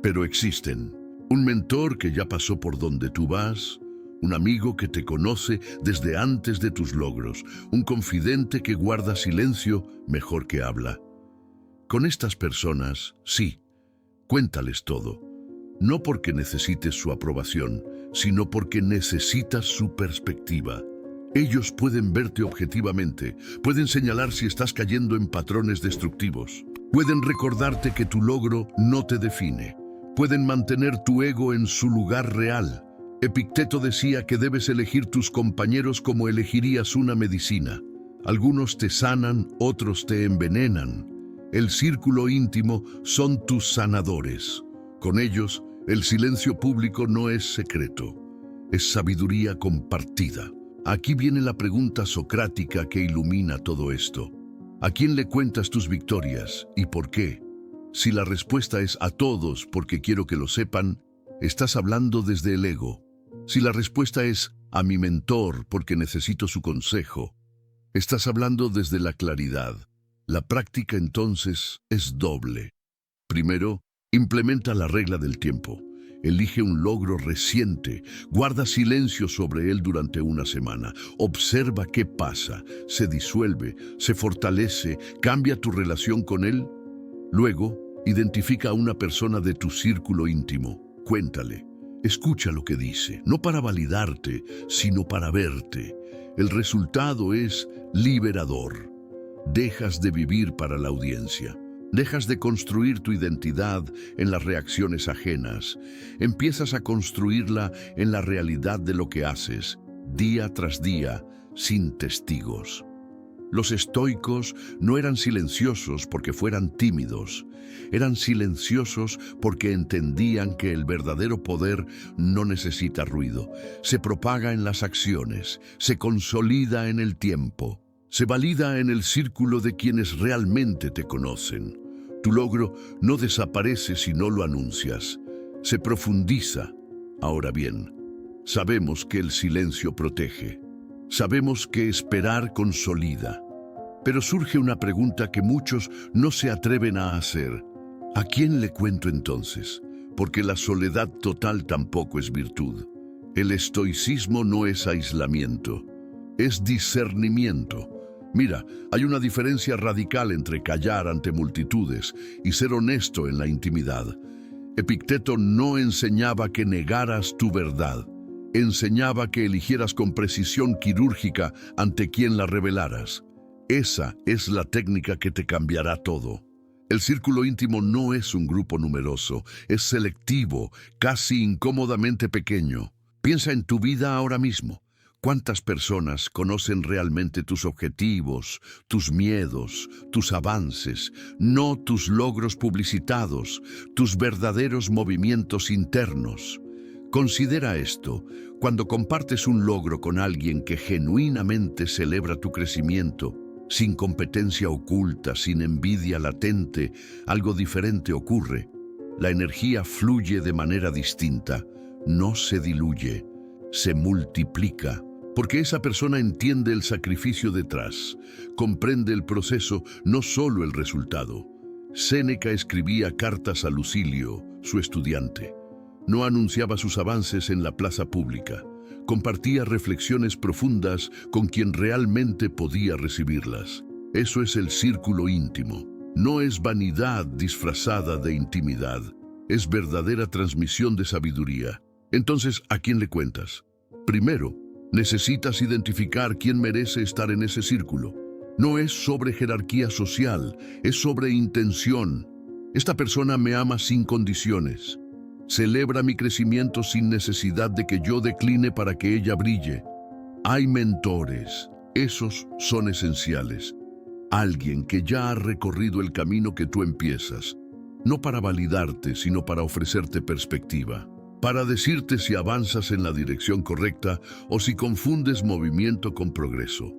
pero existen. Un mentor que ya pasó por donde tú vas, un amigo que te conoce desde antes de tus logros, un confidente que guarda silencio mejor que habla. Con estas personas, sí, cuéntales todo. No porque necesites su aprobación, sino porque necesitas su perspectiva. Ellos pueden verte objetivamente, pueden señalar si estás cayendo en patrones destructivos, pueden recordarte que tu logro no te define, pueden mantener tu ego en su lugar real. Epicteto decía que debes elegir tus compañeros como elegirías una medicina. Algunos te sanan, otros te envenenan. El círculo íntimo son tus sanadores. Con ellos, el silencio público no es secreto, es sabiduría compartida. Aquí viene la pregunta socrática que ilumina todo esto. ¿A quién le cuentas tus victorias y por qué? Si la respuesta es a todos porque quiero que lo sepan, estás hablando desde el ego. Si la respuesta es a mi mentor porque necesito su consejo, estás hablando desde la claridad. La práctica entonces es doble. Primero, implementa la regla del tiempo. Elige un logro reciente, guarda silencio sobre él durante una semana, observa qué pasa, se disuelve, se fortalece, cambia tu relación con él. Luego, identifica a una persona de tu círculo íntimo, cuéntale, escucha lo que dice, no para validarte, sino para verte. El resultado es liberador. Dejas de vivir para la audiencia. Dejas de construir tu identidad en las reacciones ajenas. Empiezas a construirla en la realidad de lo que haces, día tras día, sin testigos. Los estoicos no eran silenciosos porque fueran tímidos, eran silenciosos porque entendían que el verdadero poder no necesita ruido, se propaga en las acciones, se consolida en el tiempo, se valida en el círculo de quienes realmente te conocen. Tu logro no desaparece si no lo anuncias, se profundiza. Ahora bien, sabemos que el silencio protege. Sabemos que esperar consolida. Pero surge una pregunta que muchos no se atreven a hacer. ¿A quién le cuento entonces? Porque la soledad total tampoco es virtud. El estoicismo no es aislamiento, es discernimiento. Mira, hay una diferencia radical entre callar ante multitudes y ser honesto en la intimidad. Epicteto no enseñaba que negaras tu verdad. Enseñaba que eligieras con precisión quirúrgica ante quien la revelaras. Esa es la técnica que te cambiará todo. El círculo íntimo no es un grupo numeroso, es selectivo, casi incómodamente pequeño. Piensa en tu vida ahora mismo. ¿Cuántas personas conocen realmente tus objetivos, tus miedos, tus avances, no tus logros publicitados, tus verdaderos movimientos internos? Considera esto, cuando compartes un logro con alguien que genuinamente celebra tu crecimiento, sin competencia oculta, sin envidia latente, algo diferente ocurre. La energía fluye de manera distinta, no se diluye, se multiplica, porque esa persona entiende el sacrificio detrás, comprende el proceso, no solo el resultado. Séneca escribía cartas a Lucilio, su estudiante. No anunciaba sus avances en la plaza pública. Compartía reflexiones profundas con quien realmente podía recibirlas. Eso es el círculo íntimo. No es vanidad disfrazada de intimidad. Es verdadera transmisión de sabiduría. Entonces, ¿a quién le cuentas? Primero, necesitas identificar quién merece estar en ese círculo. No es sobre jerarquía social, es sobre intención. Esta persona me ama sin condiciones. Celebra mi crecimiento sin necesidad de que yo decline para que ella brille. Hay mentores, esos son esenciales. Alguien que ya ha recorrido el camino que tú empiezas, no para validarte, sino para ofrecerte perspectiva, para decirte si avanzas en la dirección correcta o si confundes movimiento con progreso.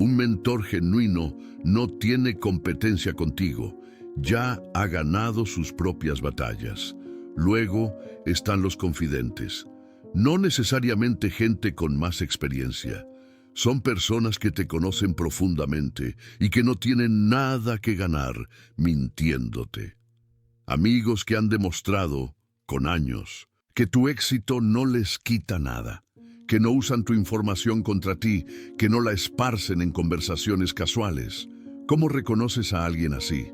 Un mentor genuino no tiene competencia contigo, ya ha ganado sus propias batallas. Luego están los confidentes, no necesariamente gente con más experiencia. Son personas que te conocen profundamente y que no tienen nada que ganar mintiéndote. Amigos que han demostrado, con años, que tu éxito no les quita nada, que no usan tu información contra ti, que no la esparcen en conversaciones casuales. ¿Cómo reconoces a alguien así?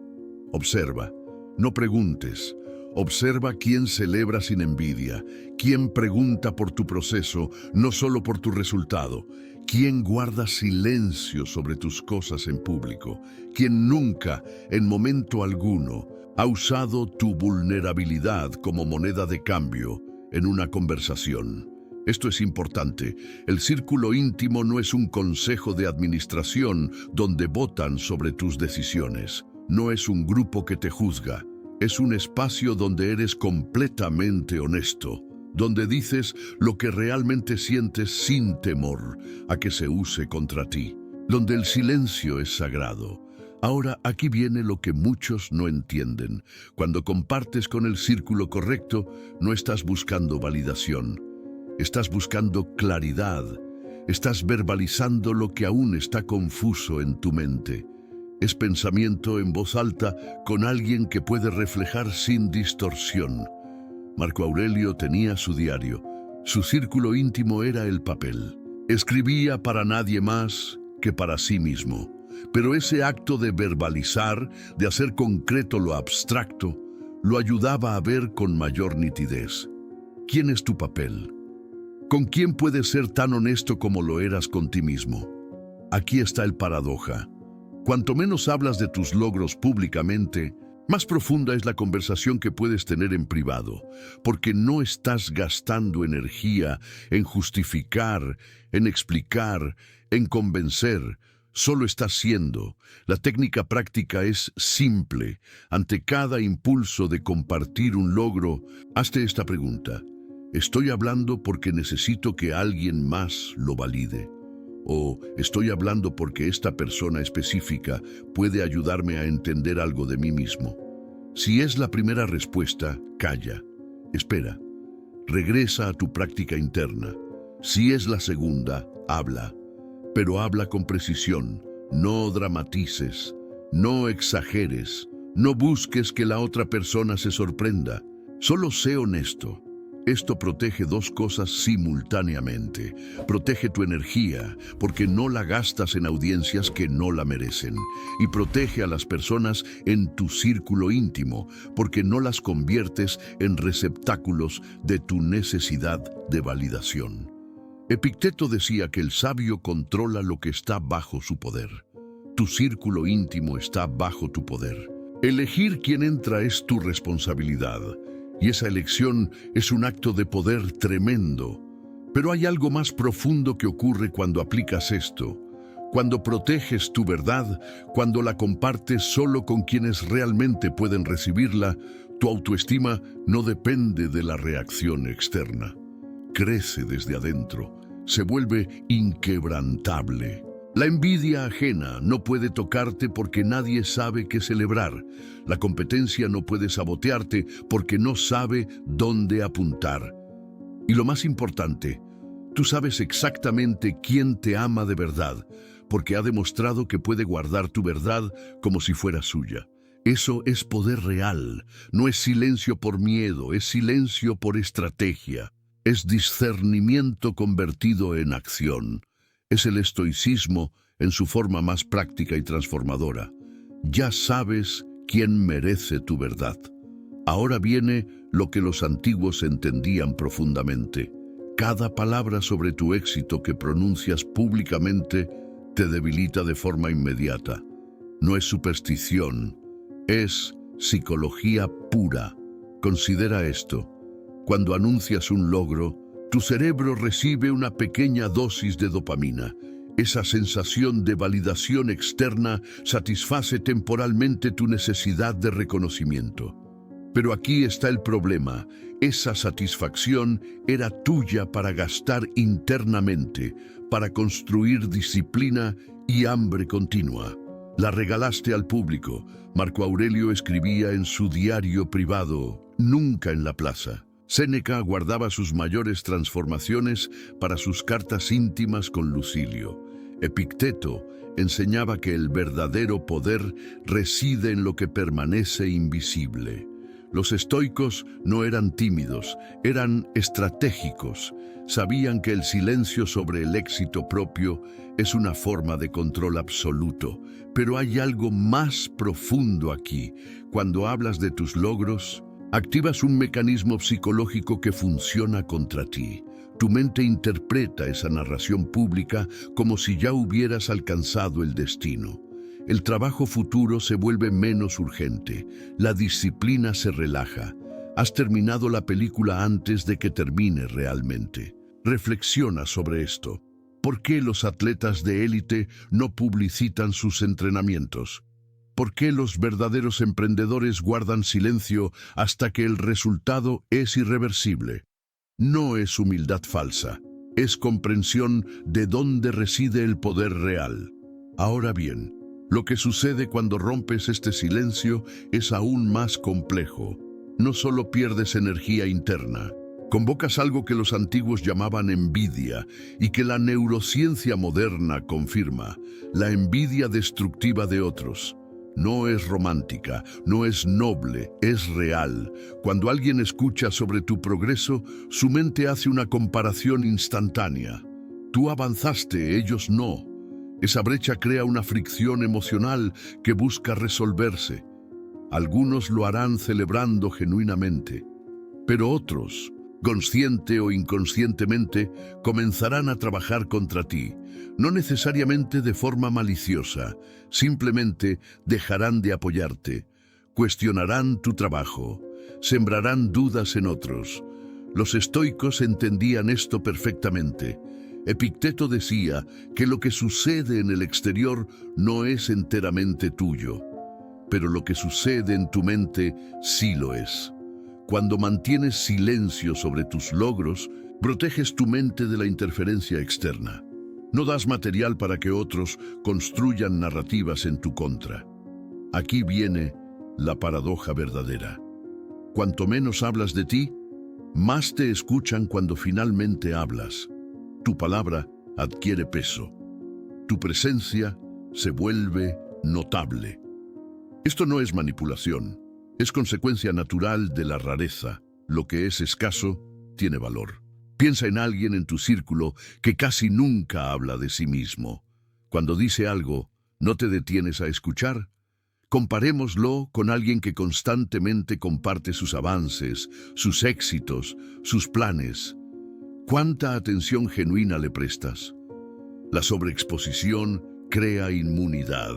Observa, no preguntes. Observa quién celebra sin envidia, quién pregunta por tu proceso, no solo por tu resultado, quién guarda silencio sobre tus cosas en público, quién nunca, en momento alguno, ha usado tu vulnerabilidad como moneda de cambio en una conversación. Esto es importante. El círculo íntimo no es un consejo de administración donde votan sobre tus decisiones. No es un grupo que te juzga. Es un espacio donde eres completamente honesto, donde dices lo que realmente sientes sin temor a que se use contra ti, donde el silencio es sagrado. Ahora, aquí viene lo que muchos no entienden. Cuando compartes con el círculo correcto, no estás buscando validación, estás buscando claridad, estás verbalizando lo que aún está confuso en tu mente. Es pensamiento en voz alta con alguien que puede reflejar sin distorsión. Marco Aurelio tenía su diario. Su círculo íntimo era el papel. Escribía para nadie más que para sí mismo. Pero ese acto de verbalizar, de hacer concreto lo abstracto, lo ayudaba a ver con mayor nitidez. ¿Quién es tu papel? ¿Con quién puedes ser tan honesto como lo eras con ti mismo? Aquí está el paradoja. Cuanto menos hablas de tus logros públicamente, más profunda es la conversación que puedes tener en privado, porque no estás gastando energía en justificar, en explicar, en convencer. solo estás siendo. La técnica práctica es simple. Ante cada impulso de compartir un logro, hazte esta pregunta. ¿Estoy hablando porque necesito que alguien más lo valide? ¿O estoy hablando porque esta persona específica puede ayudarme a entender algo de mí mismo? Si es la primera respuesta, calla. Espera. Regresa a tu práctica interna. Si es la segunda, habla. Pero habla con precisión. No dramatices. No exageres. No busques que la otra persona se sorprenda. Solo sé honesto. Esto protege dos cosas simultáneamente. Protege tu energía, porque no la gastas en audiencias que no la merecen. Y protege a las personas en tu círculo íntimo, porque no las conviertes en receptáculos de tu necesidad de validación. Epicteto decía que el sabio controla lo que está bajo su poder. Tu círculo íntimo está bajo tu poder. Elegir quién entra es tu responsabilidad. Y esa elección es un acto de poder tremendo. Pero hay algo más profundo que ocurre cuando aplicas esto. Cuando proteges tu verdad, cuando la compartes solo con quienes realmente pueden recibirla, tu autoestima no depende de la reacción externa. Crece desde adentro, se vuelve inquebrantable. La envidia ajena no puede tocarte porque nadie sabe qué celebrar. La competencia no puede sabotearte porque no sabe dónde apuntar. Y lo más importante, tú sabes exactamente quién te ama de verdad, porque ha demostrado que puede guardar tu verdad como si fuera suya. Eso es poder real. No es silencio por miedo, es silencio por estrategia. Es discernimiento convertido en acción. Es el estoicismo en su forma más práctica y transformadora. Ya sabes quién merece tu verdad. Ahora viene lo que los antiguos entendían profundamente. Cada palabra sobre tu éxito que pronuncias públicamente te debilita de forma inmediata. No es superstición, es psicología pura. Considera esto. Cuando anuncias un logro, tu cerebro recibe una pequeña dosis de dopamina. Esa sensación de validación externa satisface temporalmente tu necesidad de reconocimiento. Pero aquí está el problema. Esa satisfacción era tuya para gastar internamente, para construir disciplina y hambre continua. La regalaste al público. Marco Aurelio escribía en su diario privado, nunca en la plaza. Séneca guardaba sus mayores transformaciones para sus cartas íntimas con Lucilio. Epicteto enseñaba que el verdadero poder reside en lo que permanece invisible. Los estoicos no eran tímidos, eran estratégicos. Sabían que el silencio sobre el éxito propio es una forma de control absoluto. Pero hay algo más profundo aquí. Cuando hablas de tus logros, activas un mecanismo psicológico que funciona contra ti. Tu mente interpreta esa narración pública como si ya hubieras alcanzado el destino. El trabajo futuro se vuelve menos urgente. La disciplina se relaja. Has terminado la película antes de que termine realmente. Reflexiona sobre esto. ¿Por qué los atletas de élite no publicitan sus entrenamientos? ¿Por qué los verdaderos emprendedores guardan silencio hasta que el resultado es irreversible? No es humildad falsa, es comprensión de dónde reside el poder real. Ahora bien, lo que sucede cuando rompes este silencio es aún más complejo. No solo pierdes energía interna, convocas algo que los antiguos llamaban envidia y que la neurociencia moderna confirma, la envidia destructiva de otros. No es romántica, no es noble, es real. Cuando alguien escucha sobre tu progreso, su mente hace una comparación instantánea. Tú avanzaste, ellos no. Esa brecha crea una fricción emocional que busca resolverse. Algunos lo harán celebrando genuinamente, pero otros, consciente o inconscientemente, comenzarán a trabajar contra ti, no necesariamente de forma maliciosa, simplemente dejarán de apoyarte, cuestionarán tu trabajo, sembrarán dudas en otros. Los estoicos entendían esto perfectamente. Epicteto decía que lo que sucede en el exterior no es enteramente tuyo, pero lo que sucede en tu mente sí lo es. Cuando mantienes silencio sobre tus logros, proteges tu mente de la interferencia externa. No das material para que otros construyan narrativas en tu contra. Aquí viene la paradoja verdadera. Cuanto menos hablas de ti, más te escuchan cuando finalmente hablas. Tu palabra adquiere peso. Tu presencia se vuelve notable. Esto no es manipulación, es consecuencia natural de la rareza. Lo que es escaso tiene valor. Piensa en alguien en tu círculo que casi nunca habla de sí mismo. Cuando dice algo, ¿no te detienes a escuchar? Comparémoslo con alguien que constantemente comparte sus avances, sus éxitos, sus planes. ¿Cuánta atención genuina le prestas? La sobreexposición crea inmunidad.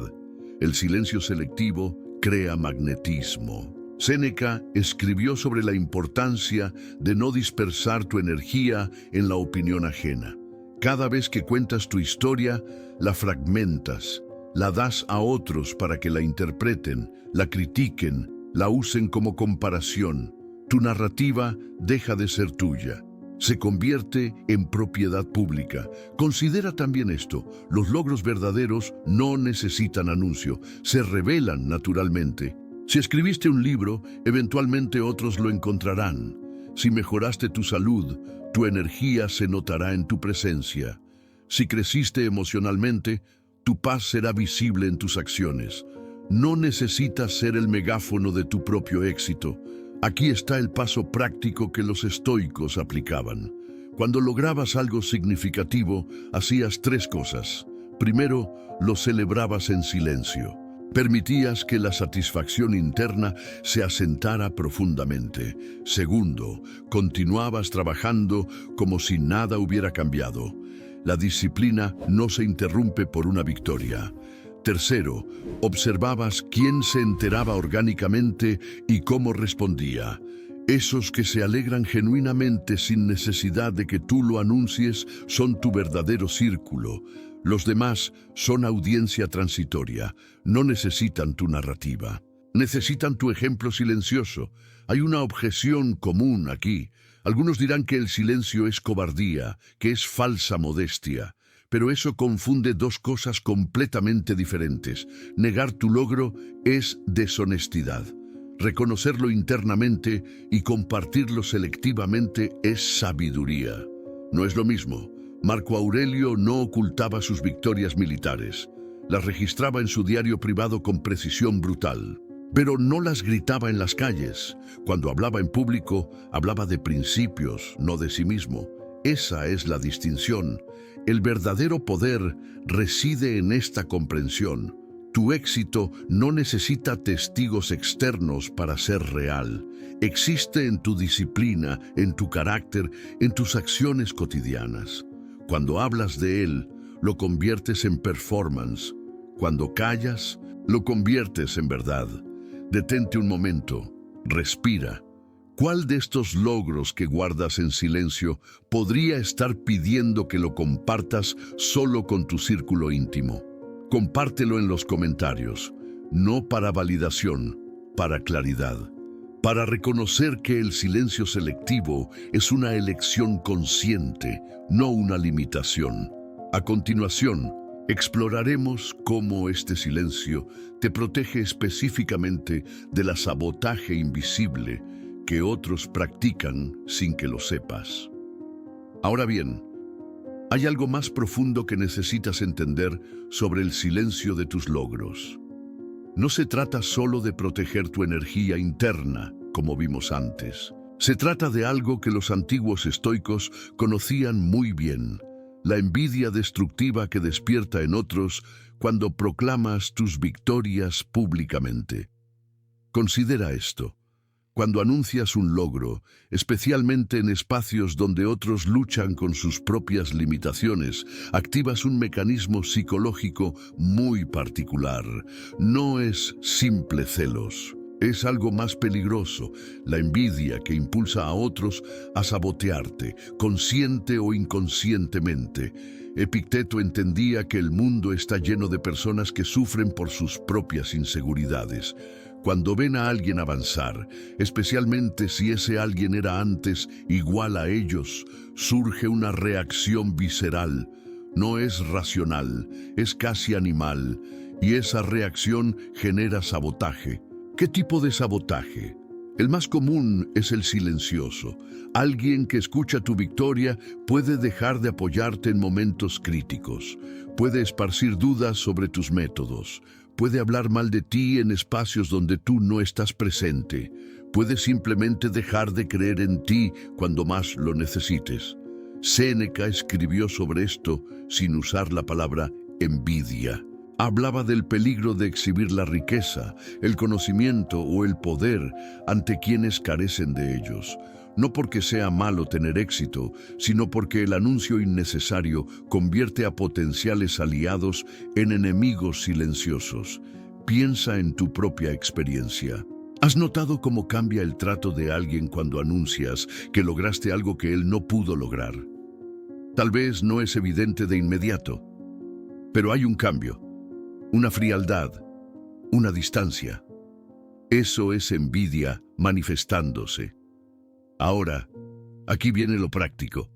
El silencio selectivo crea magnetismo. Séneca escribió sobre la importancia de no dispersar tu energía en la opinión ajena. Cada vez que cuentas tu historia, la fragmentas, la das a otros para que la interpreten, la critiquen, la usen como comparación. Tu narrativa deja de ser tuya. Se convierte en propiedad pública. Considera también esto: los logros verdaderos no necesitan anuncio, se revelan naturalmente. Si escribiste un libro, eventualmente otros lo encontrarán. Si mejoraste tu salud, tu energía se notará en tu presencia. Si creciste emocionalmente, tu paz será visible en tus acciones. No necesitas ser el megáfono de tu propio éxito. Aquí está el paso práctico que los estoicos aplicaban. Cuando lograbas algo significativo, hacías tres cosas. Primero, lo celebrabas en silencio. Permitías que la satisfacción interna se asentara profundamente. Segundo, continuabas trabajando como si nada hubiera cambiado. La disciplina no se interrumpe por una victoria. Tercero, observabas quién se enteraba orgánicamente y cómo respondía. Esos que se alegran genuinamente sin necesidad de que tú lo anuncies son tu verdadero círculo. Los demás son audiencia transitoria, no necesitan tu narrativa. Necesitan tu ejemplo silencioso. Hay una objeción común aquí. Algunos dirán que el silencio es cobardía, que es falsa modestia. Pero eso confunde dos cosas completamente diferentes. Negar tu logro es deshonestidad. Reconocerlo internamente y compartirlo selectivamente es sabiduría. No es lo mismo. Marco Aurelio no ocultaba sus victorias militares. Las registraba en su diario privado con precisión brutal. Pero no las gritaba en las calles. Cuando hablaba en público, hablaba de principios, no de sí mismo. Esa es la distinción. El verdadero poder reside en esta comprensión. Tu éxito no necesita testigos externos para ser real. Existe en tu disciplina, en tu carácter, en tus acciones cotidianas. Cuando hablas de él, lo conviertes en performance. Cuando callas, lo conviertes en verdad. Detente un momento, respira. ¿Cuál de estos logros que guardas en silencio podría estar pidiendo que lo compartas solo con tu círculo íntimo? Compártelo en los comentarios, no para validación, para claridad. Para reconocer que el silencio selectivo es una elección consciente, no una limitación. A continuación, exploraremos cómo este silencio te protege específicamente del sabotaje invisible que otros practican sin que lo sepas. Ahora bien, hay algo más profundo que necesitas entender sobre el silencio de tus logros. No se trata solo de proteger tu energía interna, como vimos antes. Se trata de algo que los antiguos estoicos conocían muy bien: la envidia destructiva que despierta en otros cuando proclamas tus victorias públicamente. Considera esto. Cuando anuncias un logro, especialmente en espacios donde otros luchan con sus propias limitaciones, activas un mecanismo psicológico muy particular. No es simple celos. Es algo más peligroso, la envidia que impulsa a otros a sabotearte, consciente o inconscientemente. Epicteto entendía que el mundo está lleno de personas que sufren por sus propias inseguridades. Cuando ven a alguien avanzar, especialmente si ese alguien era antes igual a ellos, surge una reacción visceral. No es racional, es casi animal, y esa reacción genera sabotaje. ¿Qué tipo de sabotaje? El más común es el silencioso. Alguien que escucha tu victoria puede dejar de apoyarte en momentos críticos, puede esparcir dudas sobre tus métodos, puede hablar mal de ti en espacios donde tú no estás presente, puede simplemente dejar de creer en ti cuando más lo necesites. Séneca escribió sobre esto sin usar la palabra envidia. Hablaba del peligro de exhibir la riqueza, el conocimiento o el poder ante quienes carecen de ellos. No porque sea malo tener éxito, sino porque el anuncio innecesario convierte a potenciales aliados en enemigos silenciosos. Piensa en tu propia experiencia. ¿Has notado cómo cambia el trato de alguien cuando anuncias que lograste algo que él no pudo lograr? Tal vez no es evidente de inmediato, pero hay un cambio. Una frialdad, una distancia. Eso es envidia manifestándose. Ahora, aquí viene lo práctico.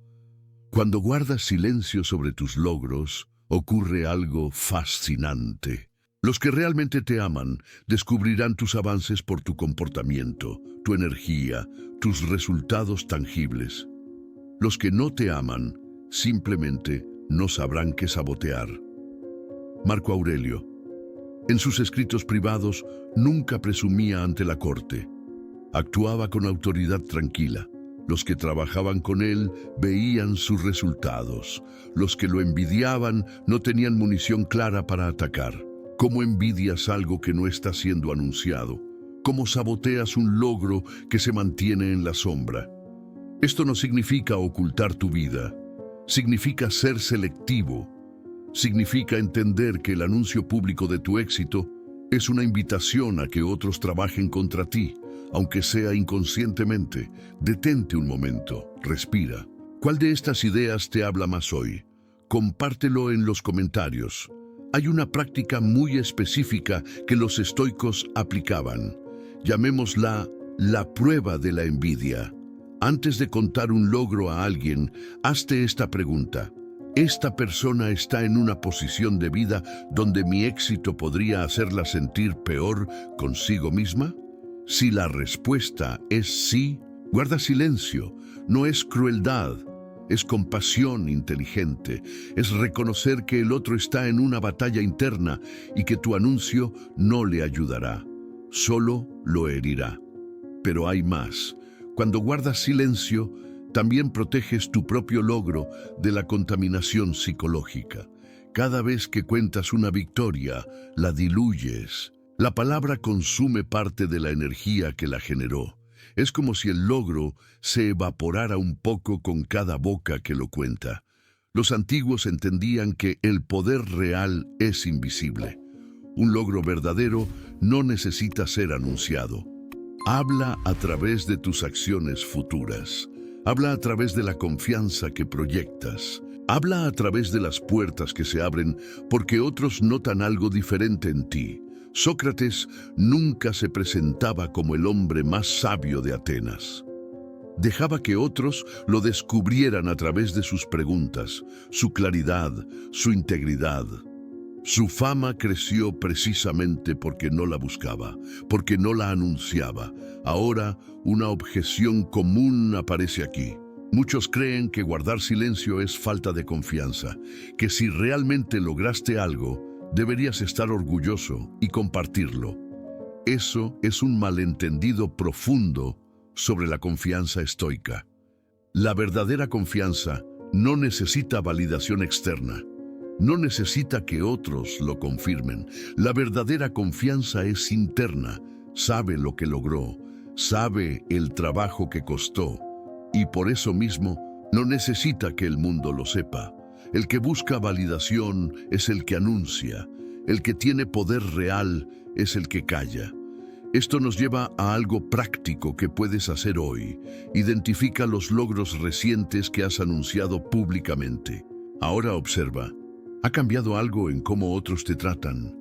Cuando guardas silencio sobre tus logros, ocurre algo fascinante. Los que realmente te aman descubrirán tus avances por tu comportamiento, tu energía, tus resultados tangibles. Los que no te aman simplemente no sabrán qué sabotear. Marco Aurelio, en sus escritos privados, nunca presumía ante la corte. Actuaba con autoridad tranquila. Los que trabajaban con él veían sus resultados. Los que lo envidiaban no tenían munición clara para atacar. ¿Cómo envidias algo que no está siendo anunciado? ¿Cómo saboteas un logro que se mantiene en la sombra? Esto no significa ocultar tu vida. Significa ser selectivo. Significa entender que el anuncio público de tu éxito es una invitación a que otros trabajen contra ti, aunque sea inconscientemente. Detente un momento, respira. ¿Cuál de estas ideas te habla más hoy? Compártelo en los comentarios. Hay una práctica muy específica que los estoicos aplicaban. Llamémosla la prueba de la envidia. Antes de contar un logro a alguien, hazte esta pregunta. ¿Esta persona está en una posición de vida donde mi éxito podría hacerla sentir peor consigo misma? Si la respuesta es sí, guarda silencio. No es crueldad, es compasión inteligente. Es reconocer que el otro está en una batalla interna y que tu anuncio no le ayudará, solo lo herirá. Pero hay más. Cuando guardas silencio, también proteges tu propio logro de la contaminación psicológica. Cada vez que cuentas una victoria, la diluyes. La palabra consume parte de la energía que la generó. Es como si el logro se evaporara un poco con cada boca que lo cuenta. Los antiguos entendían que el poder real es invisible. Un logro verdadero no necesita ser anunciado. Habla a través de tus acciones futuras. Habla a través de la confianza que proyectas. Habla a través de las puertas que se abren porque otros notan algo diferente en ti. Sócrates nunca se presentaba como el hombre más sabio de Atenas. Dejaba que otros lo descubrieran a través de sus preguntas, su claridad, su integridad. Su fama creció precisamente porque no la buscaba, porque no la anunciaba. Ahora, una objeción común aparece aquí. Muchos creen que guardar silencio es falta de confianza, que si realmente lograste algo, deberías estar orgulloso y compartirlo. Eso es un malentendido profundo sobre la confianza estoica. La verdadera confianza no necesita validación externa. No necesita que otros lo confirmen. La verdadera confianza es interna. Sabe lo que logró, sabe el trabajo que costó, y por eso mismo no necesita que el mundo lo sepa. El que busca validación es el que anuncia. El que tiene poder real es el que calla. Esto nos lleva a algo práctico que puedes hacer hoy. Identifica los logros recientes que has anunciado públicamente. Ahora observa, ¿ha cambiado algo en cómo otros te tratan?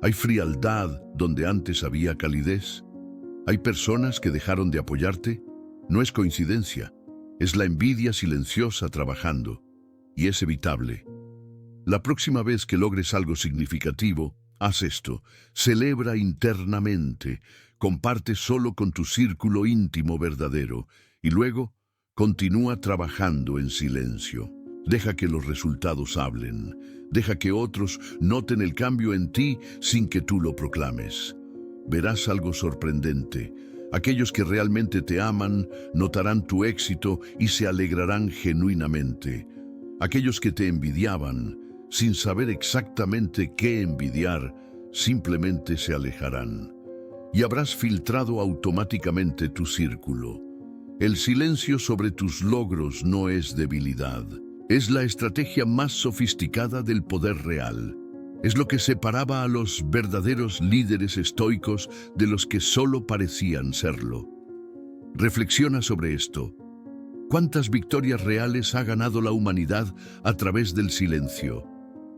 ¿Hay frialdad donde antes había calidez? ¿Hay personas que dejaron de apoyarte? No es coincidencia, es la envidia silenciosa trabajando, y es evitable. La próxima vez que logres algo significativo, haz esto, celebra internamente, comparte solo con tu círculo íntimo verdadero, y luego continúa trabajando en silencio. Deja que los resultados hablen, deja que otros noten el cambio en ti sin que tú lo proclames. Verás algo sorprendente. Aquellos que realmente te aman notarán tu éxito y se alegrarán genuinamente. Aquellos que te envidiaban, sin saber exactamente qué envidiar, simplemente se alejarán. Y habrás filtrado automáticamente tu círculo. El silencio sobre tus logros no es debilidad. Es la estrategia más sofisticada del poder real. Es lo que separaba a los verdaderos líderes estoicos de los que solo parecían serlo. Reflexiona sobre esto. ¿Cuántas victorias reales ha ganado la humanidad a través del silencio?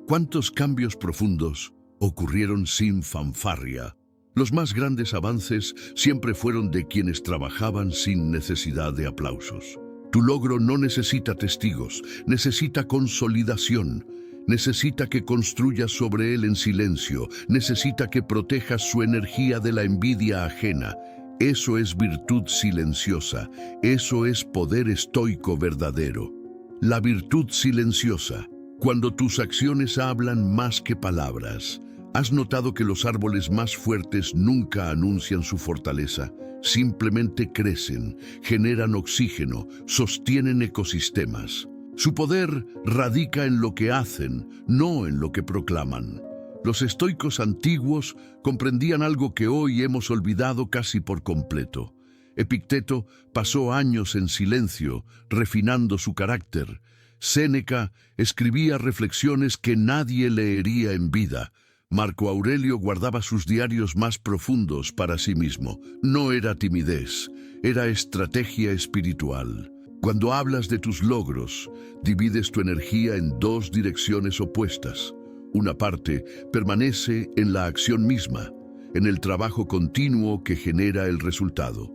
¿Cuántos cambios profundos ocurrieron sin fanfarria? Los más grandes avances siempre fueron de quienes trabajaban sin necesidad de aplausos. Tu logro no necesita testigos, necesita consolidación. Necesita que construyas sobre él en silencio, necesita que protejas su energía de la envidia ajena. Eso es virtud silenciosa, eso es poder estoico verdadero. La virtud silenciosa, cuando tus acciones hablan más que palabras. ¿Has notado que los árboles más fuertes nunca anuncian su fortaleza? Simplemente crecen, generan oxígeno, sostienen ecosistemas. Su poder radica en lo que hacen, no en lo que proclaman. Los estoicos antiguos comprendían algo que hoy hemos olvidado casi por completo. Epicteto pasó años en silencio, refinando su carácter. Séneca escribía reflexiones que nadie leería en vida. Marco Aurelio guardaba sus diarios más profundos para sí mismo. No era timidez, era estrategia espiritual. Cuando hablas de tus logros, divides tu energía en dos direcciones opuestas. Una parte permanece en la acción misma, en el trabajo continuo que genera el resultado.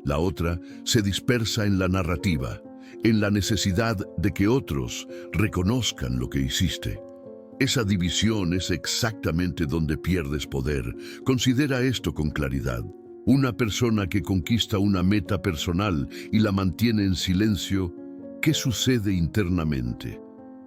La otra se dispersa en la narrativa, en la necesidad de que otros reconozcan lo que hiciste. Esa división es exactamente donde pierdes poder. Considera esto con claridad. Una persona que conquista una meta personal y la mantiene en silencio, ¿qué sucede internamente?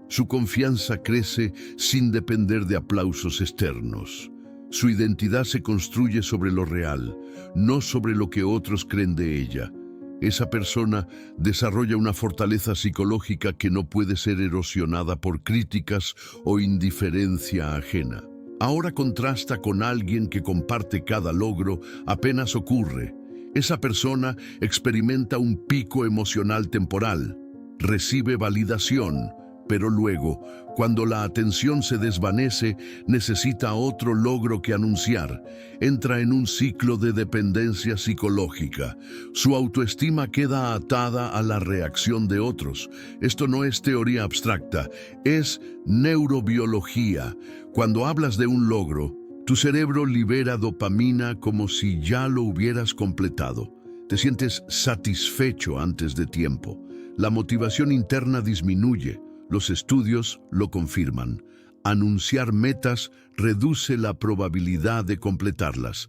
Su confianza crece sin depender de aplausos externos. Su identidad se construye sobre lo real, no sobre lo que otros creen de ella. Esa persona desarrolla una fortaleza psicológica que no puede ser erosionada por críticas o indiferencia ajena. Ahora contrasta con alguien que comparte cada logro apenas ocurre. Esa persona experimenta un pico emocional temporal, recibe validación, pero luego, cuando la atención se desvanece, necesita otro logro que anunciar. Entra en un ciclo de dependencia psicológica. Su autoestima queda atada a la reacción de otros. Esto no es teoría abstracta, es neurobiología. Cuando hablas de un logro, tu cerebro libera dopamina como si ya lo hubieras completado. Te sientes satisfecho antes de tiempo. La motivación interna disminuye. Los estudios lo confirman. Anunciar metas reduce la probabilidad de completarlas.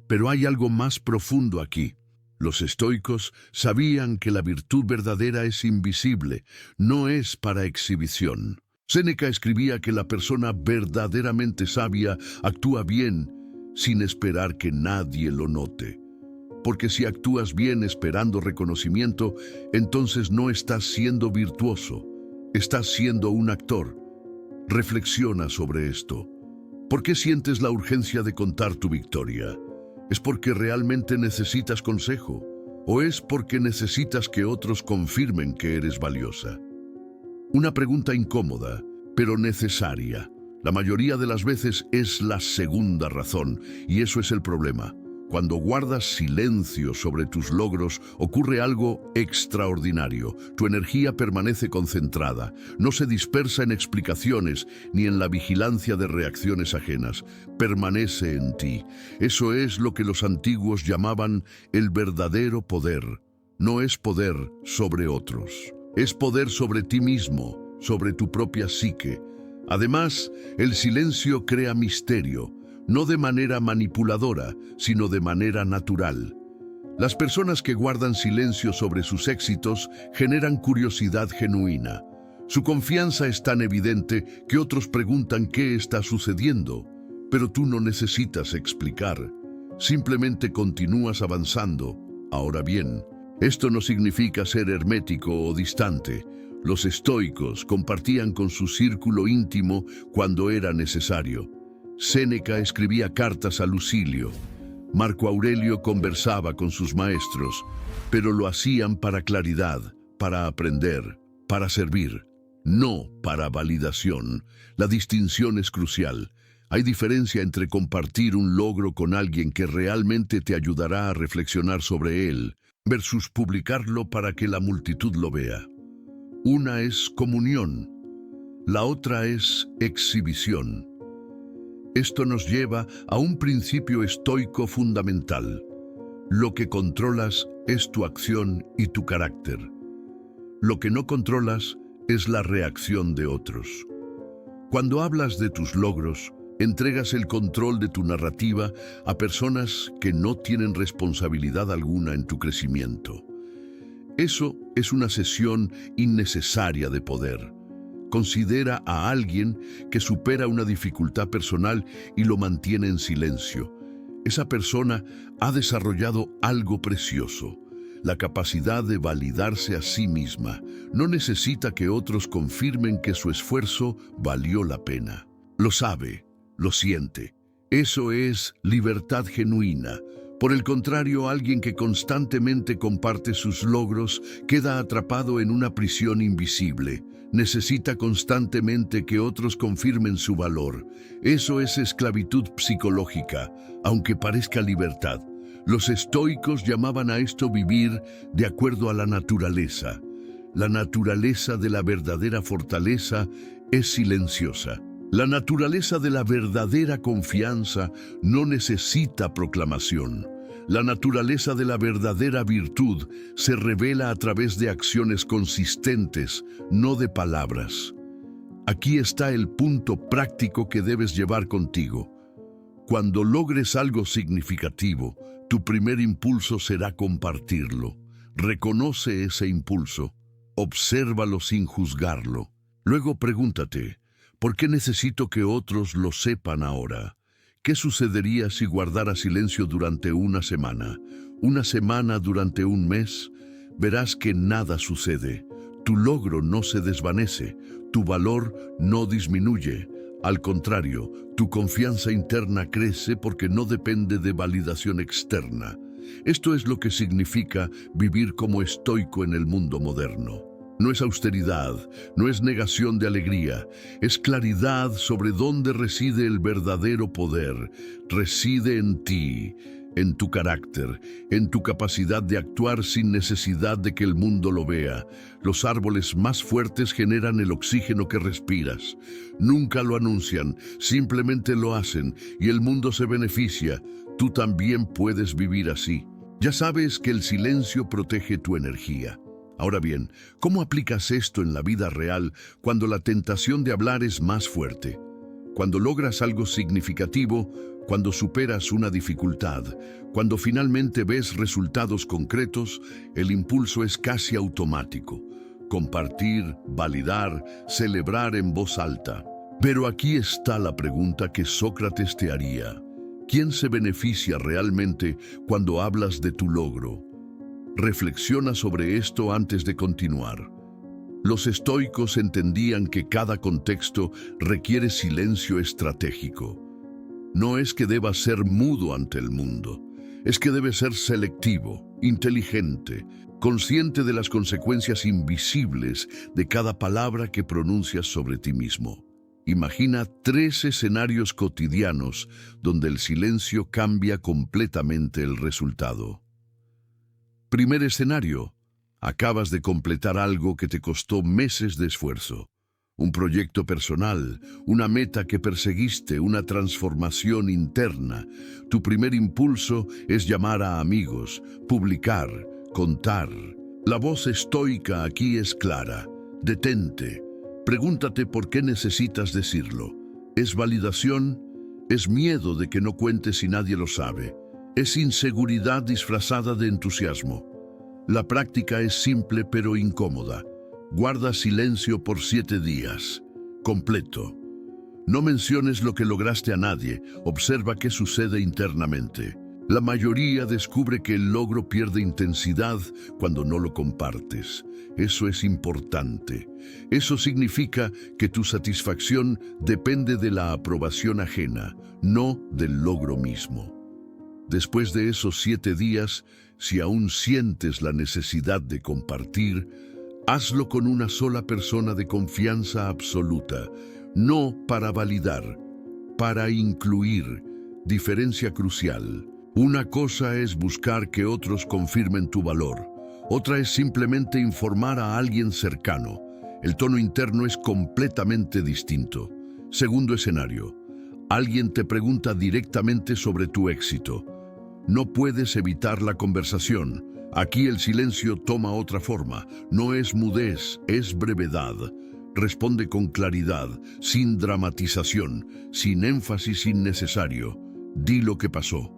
Pero hay algo más profundo aquí. Los estoicos sabían que la virtud verdadera es invisible, no es para exhibición. Séneca escribía que la persona verdaderamente sabia actúa bien sin esperar que nadie lo note. Porque si actúas bien esperando reconocimiento, entonces no estás siendo virtuoso. Estás siendo un actor. Reflexiona sobre esto. ¿Por qué sientes la urgencia de contar tu victoria? ¿Es porque realmente necesitas consejo? ¿O es porque necesitas que otros confirmen que eres valiosa? Una pregunta incómoda, pero necesaria. La mayoría de las veces es la segunda razón, y eso es el problema. Cuando guardas silencio sobre tus logros, ocurre algo extraordinario. Tu energía permanece concentrada, no se dispersa en explicaciones ni en la vigilancia de reacciones ajenas. Permanece en ti. Eso es lo que los antiguos llamaban el verdadero poder. No es poder sobre otros, es poder sobre ti mismo, sobre tu propia psique. Además, el silencio crea misterio. No de manera manipuladora, sino de manera natural. Las personas que guardan silencio sobre sus éxitos generan curiosidad genuina. Su confianza es tan evidente que otros preguntan qué está sucediendo, pero tú no necesitas explicar. Simplemente continúas avanzando. Ahora bien, esto no significa ser hermético o distante. Los estoicos compartían con su círculo íntimo cuando era necesario. Séneca escribía cartas a Lucilio. Marco Aurelio conversaba con sus maestros, pero lo hacían para claridad, para aprender, para servir, no para validación. La distinción es crucial. Hay diferencia entre compartir un logro con alguien que realmente te ayudará a reflexionar sobre él, versus publicarlo para que la multitud lo vea. Una es comunión, la otra es exhibición. Esto nos lleva a un principio estoico fundamental. Lo que controlas es tu acción y tu carácter. Lo que no controlas es la reacción de otros. Cuando hablas de tus logros, entregas el control de tu narrativa a personas que no tienen responsabilidad alguna en tu crecimiento. Eso es una cesión innecesaria de poder. Considera a alguien que supera una dificultad personal y lo mantiene en silencio. Esa persona ha desarrollado algo precioso, la capacidad de validarse a sí misma. No necesita que otros confirmen que su esfuerzo valió la pena. Lo sabe, lo siente. Eso es libertad genuina. Por el contrario, alguien que constantemente comparte sus logros queda atrapado en una prisión invisible. Necesita constantemente que otros confirmen su valor. Eso es esclavitud psicológica, aunque parezca libertad. Los estoicos llamaban a esto vivir de acuerdo a la naturaleza. La naturaleza de la verdadera fortaleza es silenciosa. La naturaleza de la verdadera confianza no necesita proclamación. La naturaleza de la verdadera virtud se revela a través de acciones consistentes, no de palabras. Aquí está el punto práctico que debes llevar contigo. Cuando logres algo significativo, tu primer impulso será compartirlo. Reconoce ese impulso, obsérvalo sin juzgarlo. Luego pregúntate, ¿por qué necesito que otros lo sepan ahora? ¿Qué sucedería si guardara silencio durante una semana? ¿Una semana durante un mes? Verás que nada sucede. Tu logro no se desvanece, tu valor no disminuye. Al contrario, tu confianza interna crece porque no depende de validación externa. Esto es lo que significa vivir como estoico en el mundo moderno. No es austeridad, no es negación de alegría, es claridad sobre dónde reside el verdadero poder. Reside en ti, en tu carácter, en tu capacidad de actuar sin necesidad de que el mundo lo vea. Los árboles más fuertes generan el oxígeno que respiras. Nunca lo anuncian, simplemente lo hacen y el mundo se beneficia. Tú también puedes vivir así. Ya sabes que el silencio protege tu energía. Ahora bien, ¿cómo aplicas esto en la vida real cuando la tentación de hablar es más fuerte? Cuando logras algo significativo, cuando superas una dificultad, cuando finalmente ves resultados concretos, el impulso es casi automático. Compartir, validar, celebrar en voz alta. Pero aquí está la pregunta que Sócrates te haría. ¿Quién se beneficia realmente cuando hablas de tu logro? Reflexiona sobre esto antes de continuar. Los estoicos entendían que cada contexto requiere silencio estratégico. No es que debas ser mudo ante el mundo, es que debes ser selectivo, inteligente, consciente de las consecuencias invisibles de cada palabra que pronuncias sobre ti mismo. Imagina 3 escenarios cotidianos donde el silencio cambia completamente el resultado. Primer escenario. Acabas de completar algo que te costó meses de esfuerzo. Un proyecto personal, una meta que perseguiste, una transformación interna. Tu primer impulso es llamar a amigos, publicar, contar. La voz estoica aquí es clara. Detente. Pregúntate por qué necesitas decirlo. ¿Es validación? ¿Es miedo de que no cuentes si nadie lo sabe? ¿Es inseguridad disfrazada de entusiasmo? La práctica es simple pero incómoda. Guarda silencio por 7 días. Completo. No menciones lo que lograste a nadie. Observa qué sucede internamente. La mayoría descubre que el logro pierde intensidad cuando no lo compartes. Eso es importante. Eso significa que tu satisfacción depende de la aprobación ajena, no del logro mismo. Después de esos 7 días, si aún sientes la necesidad de compartir, hazlo con una sola persona de confianza absoluta, no para validar, para incluir. Diferencia crucial. Una cosa es buscar que otros confirmen tu valor. Otra es simplemente informar a alguien cercano. El tono interno es completamente distinto. Segundo escenario. Alguien te pregunta directamente sobre tu éxito. No puedes evitar la conversación. Aquí el silencio toma otra forma. No es mudez, es brevedad. Responde con claridad, sin dramatización, sin énfasis innecesario. Di lo que pasó.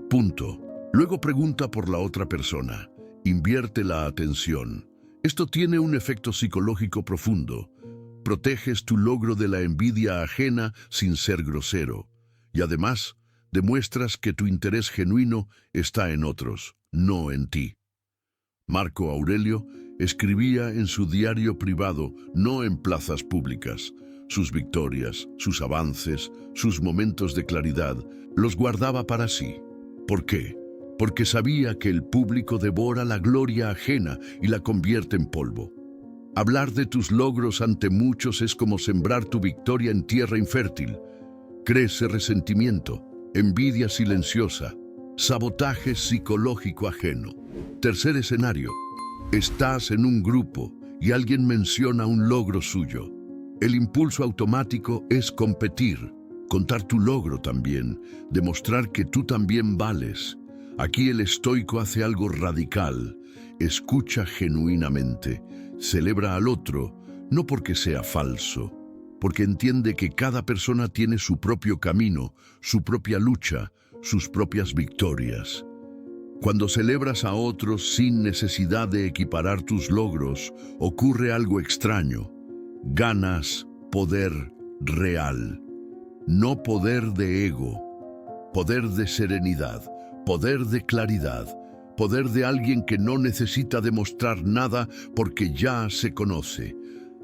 Punto. Luego pregunta por la otra persona. Invierte la atención. Esto tiene un efecto psicológico profundo. Proteges tu logro de la envidia ajena sin ser grosero. Y además, demuestras que tu interés genuino está en otros, no en ti. Marco Aurelio escribía en su diario privado, no en plazas públicas. Sus victorias, sus avances, sus momentos de claridad, los guardaba para sí. ¿Por qué? Porque sabía que el público devora la gloria ajena y la convierte en polvo. Hablar de tus logros ante muchos es como sembrar tu victoria en tierra infértil. Crece resentimiento, envidia silenciosa, sabotaje psicológico ajeno. Tercer escenario. Estás en un grupo y alguien menciona un logro suyo. El impulso automático es competir, contar tu logro también, demostrar que tú también vales. Aquí el estoico hace algo radical. Escucha genuinamente, celebra al otro, no porque sea falso, porque entiende que cada persona tiene su propio camino, su propia lucha, sus propias victorias. Cuando celebras a otros sin necesidad de equiparar tus logros, ocurre algo extraño. Ganas poder real, no poder de ego, poder de serenidad, poder de claridad, poder de alguien que no necesita demostrar nada porque ya se conoce.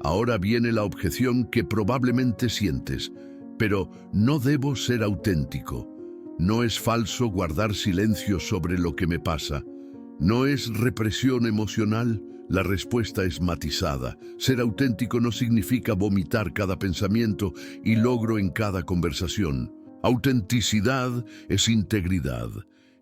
Ahora viene la objeción que probablemente sientes, pero no debo ser auténtico. No es falso guardar silencio sobre lo que me pasa. No es represión emocional. La respuesta es matizada. Ser auténtico no significa vomitar cada pensamiento y logro en cada conversación. Autenticidad es integridad.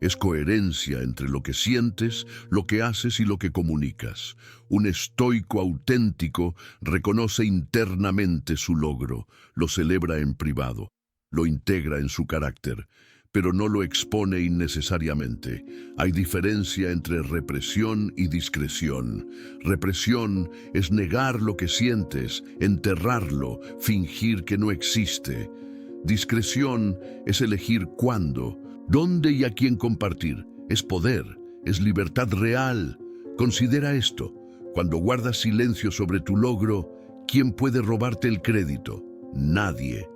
Es coherencia entre lo que sientes, lo que haces y lo que comunicas. Un estoico auténtico reconoce internamente su logro, lo celebra en privado, lo integra en su carácter, pero no lo expone innecesariamente. Hay diferencia entre represión y discreción. Represión es negar lo que sientes, enterrarlo, fingir que no existe. Discreción es elegir cuándo, dónde y a quién compartir. Es poder, es libertad real. Considera esto. Cuando guardas silencio sobre tu logro, ¿quién puede robarte el crédito? Nadie.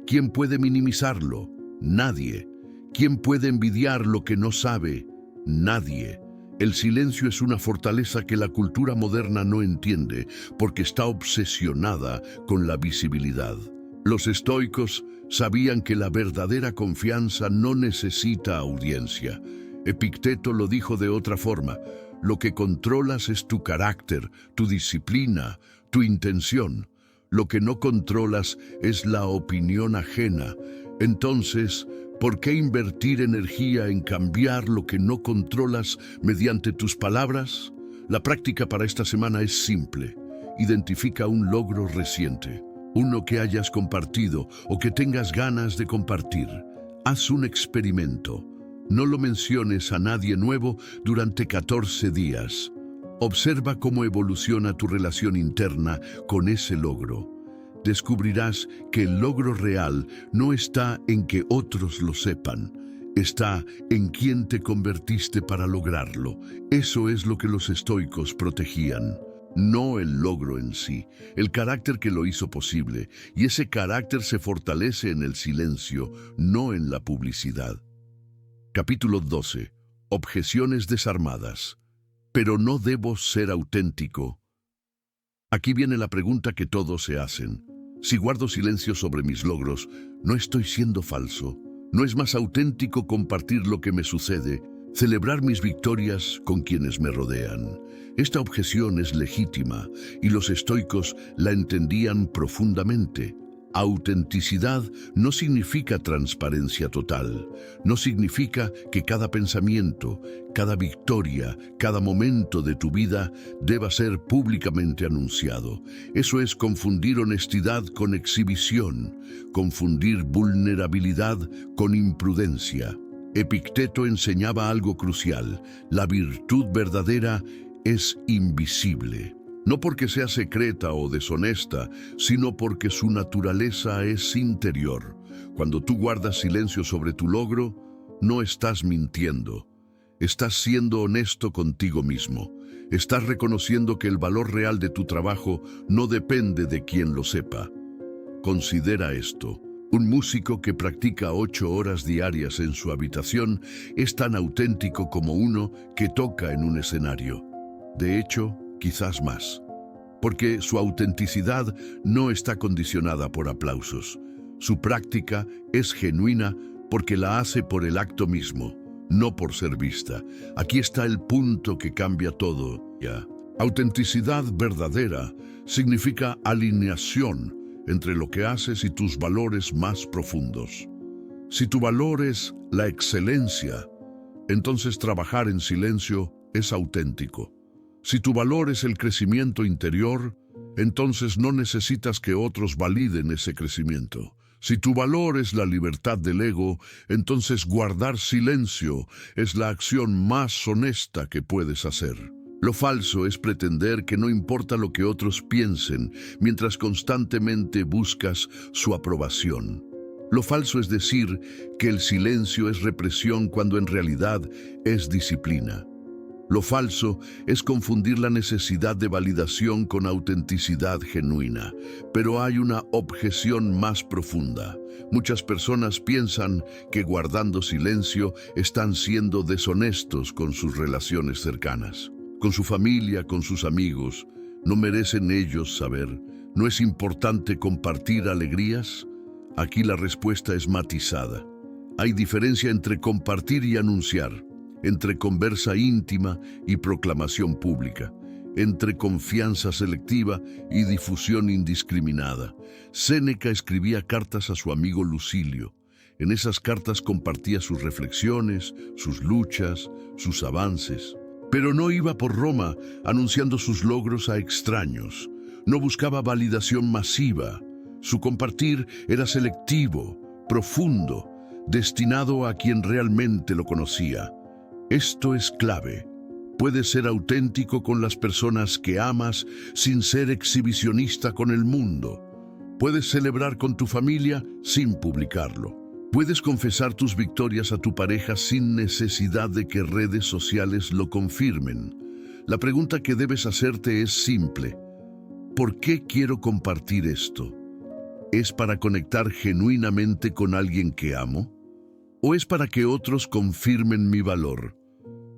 ¿Quién puede minimizarlo? Nadie. ¿Quién puede envidiar lo que no sabe? Nadie. El silencio es una fortaleza que la cultura moderna no entiende porque está obsesionada con la visibilidad. Los estoicos sabían que la verdadera confianza no necesita audiencia. Epicteto lo dijo de otra forma: lo que controlas es tu carácter, tu disciplina, tu intención. Lo que no controlas es la opinión ajena. Entonces, ¿por qué invertir energía en cambiar lo que no controlas mediante tus palabras? La práctica para esta semana es simple. Identifica un logro reciente, uno que hayas compartido o que tengas ganas de compartir. Haz un experimento. No lo menciones a nadie nuevo durante 14 días. Observa cómo evoluciona tu relación interna con ese logro. Descubrirás que el logro real no está en que otros lo sepan, está en quién te convertiste para lograrlo. Eso es lo que los estoicos protegían. No el logro en sí, el carácter que lo hizo posible, y ese carácter se fortalece en el silencio, no en la publicidad. Capítulo 12. Objeciones desarmadas. Pero no debo ser auténtico. Aquí viene la pregunta que todos se hacen. Si guardo silencio sobre mis logros, ¿no estoy siendo falso? ¿No es más auténtico compartir lo que me sucede, celebrar mis victorias con quienes me rodean? Esta objeción es legítima y los estoicos la entendían profundamente. Autenticidad no significa transparencia total, no significa que cada pensamiento, cada victoria, cada momento de tu vida deba ser públicamente anunciado. Eso es confundir honestidad con exhibición, confundir vulnerabilidad con imprudencia. Epicteto enseñaba algo crucial: la virtud verdadera es invisible. No porque sea secreta o deshonesta, sino porque su naturaleza es interior. Cuando tú guardas silencio sobre tu logro, no estás mintiendo. Estás siendo honesto contigo mismo. Estás reconociendo que el valor real de tu trabajo no depende de quien lo sepa. Considera esto. Un músico que practica 8 horas diarias en su habitación es tan auténtico como uno que toca en un escenario. De hecho, quizás más, porque su autenticidad no está condicionada por aplausos. Su práctica es genuina porque la hace por el acto mismo, no por ser vista. Aquí está el punto que cambia todo. Autenticidad verdadera significa alineación entre lo que haces y tus valores más profundos. Si tu valor es la excelencia, entonces trabajar en silencio es auténtico. Si tu valor es el crecimiento interior, entonces no necesitas que otros validen ese crecimiento. Si tu valor es la libertad del ego, entonces guardar silencio es la acción más honesta que puedes hacer. Lo falso es pretender que no importa lo que otros piensen, mientras constantemente buscas su aprobación. Lo falso es decir que el silencio es represión cuando en realidad es disciplina. Lo falso es confundir la necesidad de validación con autenticidad genuina. Pero hay una objeción más profunda. Muchas personas piensan que guardando silencio están siendo deshonestos con sus relaciones cercanas, con su familia, con sus amigos. ¿No merecen ellos saber? ¿No es importante compartir alegrías? Aquí la respuesta es matizada. Hay diferencia entre compartir y anunciar, entre conversa íntima y proclamación pública, entre confianza selectiva y difusión indiscriminada. Séneca escribía cartas a su amigo Lucilio. En esas cartas compartía sus reflexiones, sus luchas, sus avances. Pero no iba por Roma anunciando sus logros a extraños. No buscaba validación masiva. Su compartir era selectivo, profundo, destinado a quien realmente lo conocía. Esto es clave. Puedes ser auténtico con las personas que amas sin ser exhibicionista con el mundo. Puedes celebrar con tu familia sin publicarlo. Puedes confesar tus victorias a tu pareja sin necesidad de que redes sociales lo confirmen. La pregunta que debes hacerte es simple. ¿Por qué quiero compartir esto? ¿Es para conectar genuinamente con alguien que amo? ¿O es para que otros confirmen mi valor?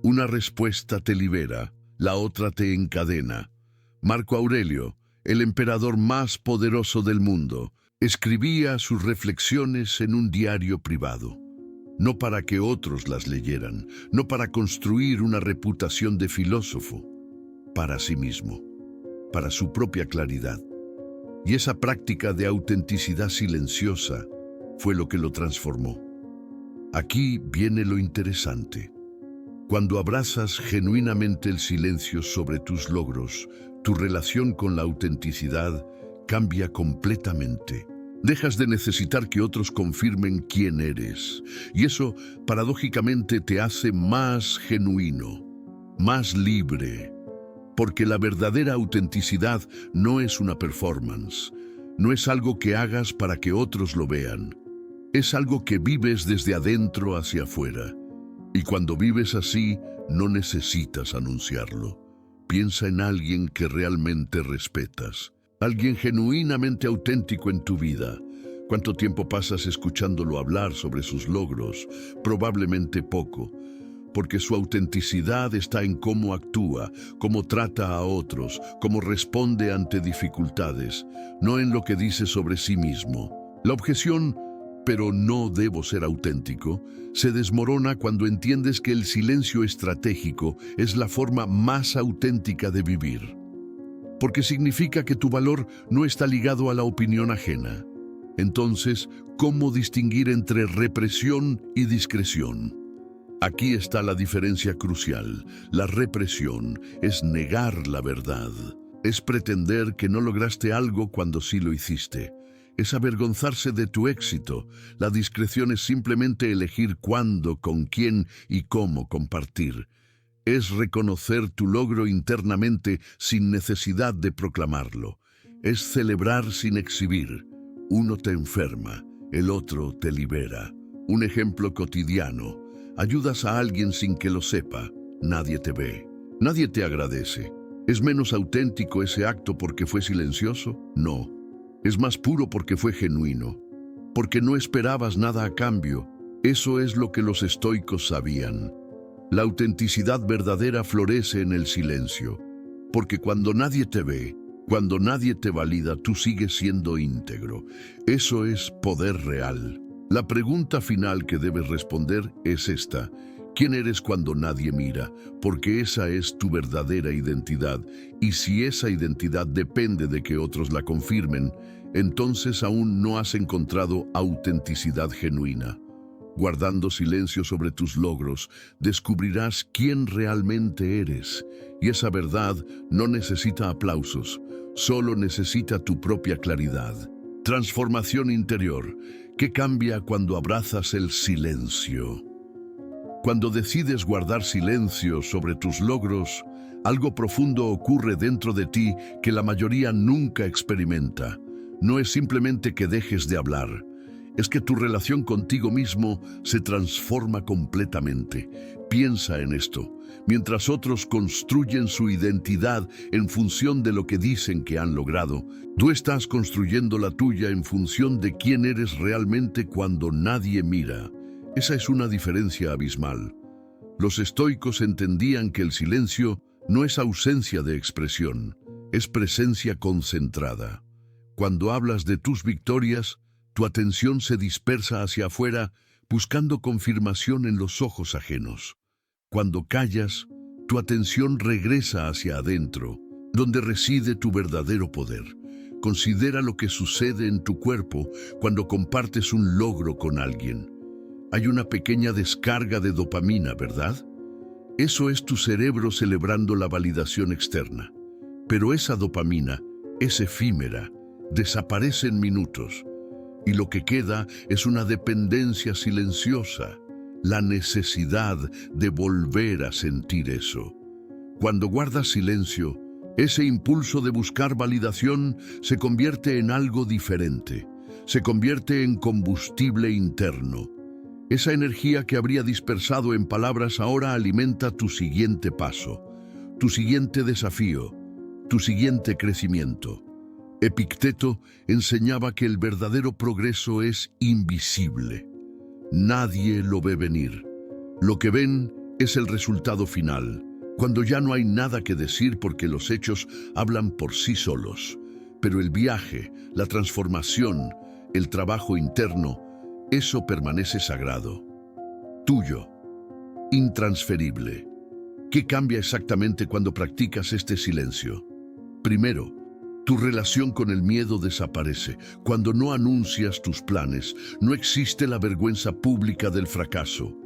Una respuesta te libera, la otra te encadena. Marco Aurelio, el emperador más poderoso del mundo, escribía sus reflexiones en un diario privado. No para que otros las leyeran, no para construir una reputación de filósofo, para sí mismo, para su propia claridad. Y esa práctica de autenticidad silenciosa fue lo que lo transformó. Aquí viene lo interesante. Cuando abrazas genuinamente el silencio sobre tus logros, tu relación con la autenticidad cambia completamente. Dejas de necesitar que otros confirmen quién eres, y eso paradójicamente te hace más genuino, más libre, porque la verdadera autenticidad no es una performance, no es algo que hagas para que otros lo vean, es algo que vives desde adentro hacia afuera. Y cuando vives así, no necesitas anunciarlo. Piensa en alguien que realmente respetas, alguien genuinamente auténtico en tu vida. ¿Cuánto tiempo pasas escuchándolo hablar sobre sus logros? Probablemente poco, porque su autenticidad está en cómo actúa, cómo trata a otros, cómo responde ante dificultades, no en lo que dice sobre sí mismo. La objeción, pero no debo ser auténtico, se desmorona cuando entiendes que el silencio estratégico es la forma más auténtica de vivir. Porque significa que tu valor no está ligado a la opinión ajena. Entonces, ¿cómo distinguir entre represión y discreción? Aquí está la diferencia crucial. La represión es negar la verdad. Es pretender que no lograste algo cuando sí lo hiciste. Es avergonzarse de tu éxito. La discreción es simplemente elegir cuándo, con quién y cómo compartir. Es reconocer tu logro internamente sin necesidad de proclamarlo. Es celebrar sin exhibir. Uno te enferma, el otro te libera. Un ejemplo cotidiano. Ayudas a alguien sin que lo sepa. Nadie te ve. Nadie te agradece. ¿Es menos auténtico ese acto porque fue silencioso? No. Es más puro porque fue genuino, porque no esperabas nada a cambio. Eso es lo que los estoicos sabían. La autenticidad verdadera florece en el silencio, porque cuando nadie te ve, cuando nadie te valida, tú sigues siendo íntegro. Eso es poder real. La pregunta final que debes responder es esta: ¿quién eres cuando nadie mira? Porque esa es tu verdadera identidad. Y si esa identidad depende de que otros la confirmen, entonces aún no has encontrado autenticidad genuina. Guardando silencio sobre tus logros, descubrirás quién realmente eres. Y esa verdad no necesita aplausos, solo necesita tu propia claridad. Transformación interior. ¿Qué cambia cuando abrazas el silencio? Cuando decides guardar silencio sobre tus logros, algo profundo ocurre dentro de ti que la mayoría nunca experimenta. No es simplemente que dejes de hablar, es que tu relación contigo mismo se transforma completamente. Piensa en esto. Mientras otros construyen su identidad en función de lo que dicen que han logrado, tú estás construyendo la tuya en función de quién eres realmente cuando nadie mira. Esa es una diferencia abismal. Los estoicos entendían que el silencio no es ausencia de expresión, es presencia concentrada. Cuando hablas de tus victorias, tu atención se dispersa hacia afuera buscando confirmación en los ojos ajenos. Cuando callas, tu atención regresa hacia adentro, donde reside tu verdadero poder. Considera lo que sucede en tu cuerpo cuando compartes un logro con alguien. Hay una pequeña descarga de dopamina, ¿verdad? Eso es tu cerebro celebrando la validación externa. Pero esa dopamina es efímera, desaparece en minutos. Y lo que queda es una dependencia silenciosa, la necesidad de volver a sentir eso. Cuando guardas silencio, ese impulso de buscar validación se convierte en algo diferente, se convierte en combustible interno. Esa energía que habría dispersado en palabras ahora alimenta tu siguiente paso, tu siguiente desafío, tu siguiente crecimiento. Epicteto enseñaba que el verdadero progreso es invisible. Nadie lo ve venir. Lo que ven es el resultado final, cuando ya no hay nada que decir porque los hechos hablan por sí solos. Pero el viaje, la transformación, el trabajo interno, eso permanece sagrado, tuyo, intransferible. ¿Qué cambia exactamente cuando practicas este silencio? Primero, Tu relación con el miedo desaparece. Cuando no anuncias tus planes, no existe la vergüenza pública del fracaso.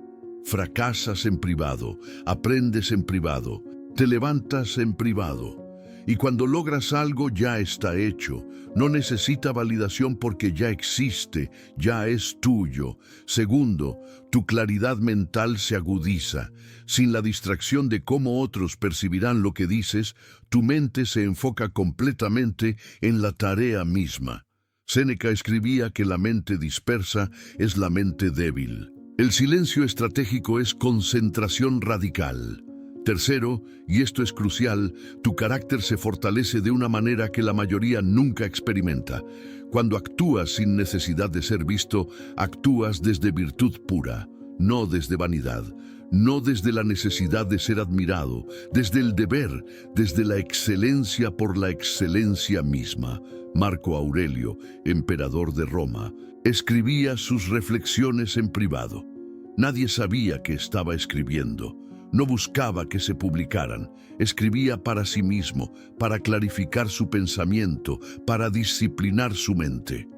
Fracasas en privado, aprendes en privado, te levantas en privado. Y cuando logras algo ya está hecho. No necesita validación porque ya existe, ya es tuyo. Segundo, tu claridad mental se agudiza. Sin la distracción de cómo otros percibirán lo que dices, tu mente se enfoca completamente en la tarea misma. Séneca escribía que la mente dispersa es la mente débil. El silencio estratégico es concentración radical. Tercero, y esto es crucial, tu carácter se fortalece de una manera que la mayoría nunca experimenta. Cuando actúas sin necesidad de ser visto, actúas desde virtud pura, no desde vanidad, no desde la necesidad de ser admirado, desde el deber, desde la excelencia por la excelencia misma. Marco Aurelio, emperador de Roma, escribía sus reflexiones en privado. Nadie sabía que estaba escribiendo. No buscaba que se publicaran, escribía para sí mismo, para clarificar su pensamiento, para disciplinar su mente.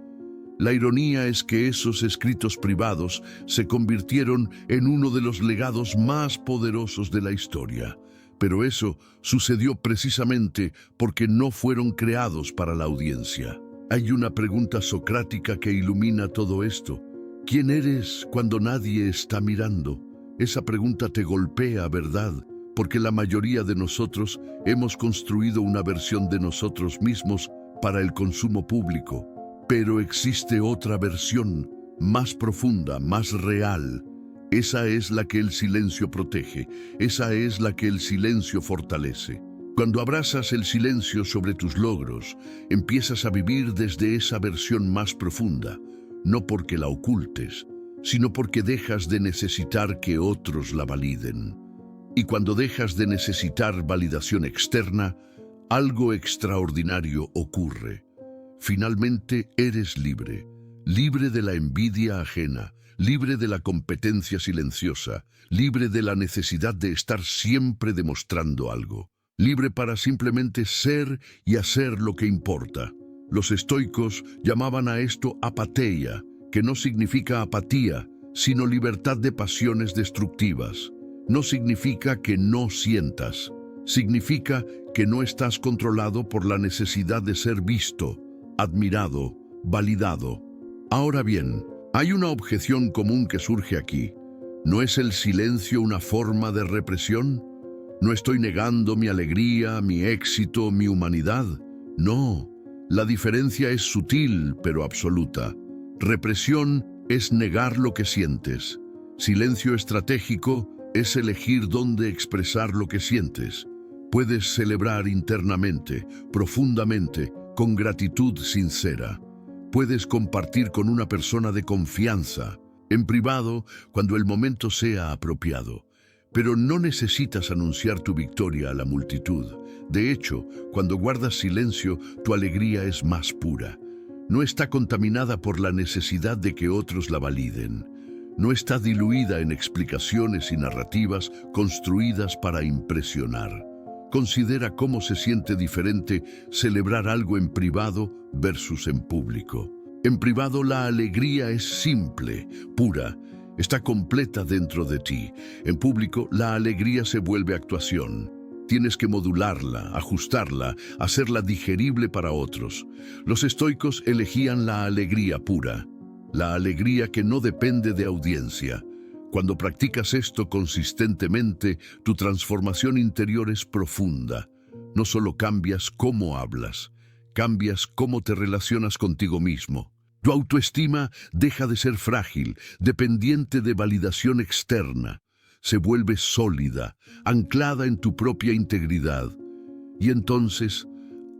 La ironía es que esos escritos privados se convirtieron en uno de los legados más poderosos de la historia. Pero eso sucedió precisamente porque no fueron creados para la audiencia. Hay una pregunta socrática que ilumina todo esto. ¿Quién eres cuando nadie está mirando? Esa pregunta te golpea, ¿verdad? Porque la mayoría de nosotros hemos construido una versión de nosotros mismos para el consumo público. Pero existe otra versión, más profunda, más real. Esa es la que el silencio protege, esa es la que el silencio fortalece. Cuando abrazas el silencio sobre tus logros, empiezas a vivir desde esa versión más profunda, no porque la ocultes, sino porque dejas de necesitar que otros la validen. Y cuando dejas de necesitar validación externa, algo extraordinario ocurre. Finalmente eres libre, libre de la envidia ajena, libre de la competencia silenciosa, libre de la necesidad de estar siempre demostrando algo, libre para simplemente ser y hacer lo que importa. Los estoicos llamaban a esto apatheia, que no significa apatía, sino libertad de pasiones destructivas. No significa que no sientas, significa que no estás controlado por la necesidad de ser visto, admirado, validado. Ahora bien, hay una objeción común que surge aquí. ¿No es el silencio una forma de represión? ¿No estoy negando mi alegría, mi éxito, mi humanidad? No, la diferencia es sutil pero absoluta. Represión es negar lo que sientes. Silencio estratégico es elegir dónde expresar lo que sientes. Puedes celebrar internamente, profundamente, con gratitud sincera. Puedes compartir con una persona de confianza, en privado, cuando el momento sea apropiado. Pero no necesitas anunciar tu victoria a la multitud. De hecho, cuando guardas silencio, tu alegría es más pura. No está contaminada por la necesidad de que otros la validen. No está diluida en explicaciones y narrativas construidas para impresionar. Considera cómo se siente diferente celebrar algo en privado versus en público. En privado la alegría es simple, pura, está completa dentro de ti. En público la alegría se vuelve actuación. Tienes que modularla, ajustarla, hacerla digerible para otros. Los estoicos elegían la alegría pura, la alegría que no depende de audiencia. Cuando practicas esto consistentemente, tu transformación interior es profunda. No solo cambias cómo hablas, cambias cómo te relacionas contigo mismo. Tu autoestima deja de ser frágil, dependiente de validación externa. Se vuelve sólida, anclada en tu propia integridad. Y entonces,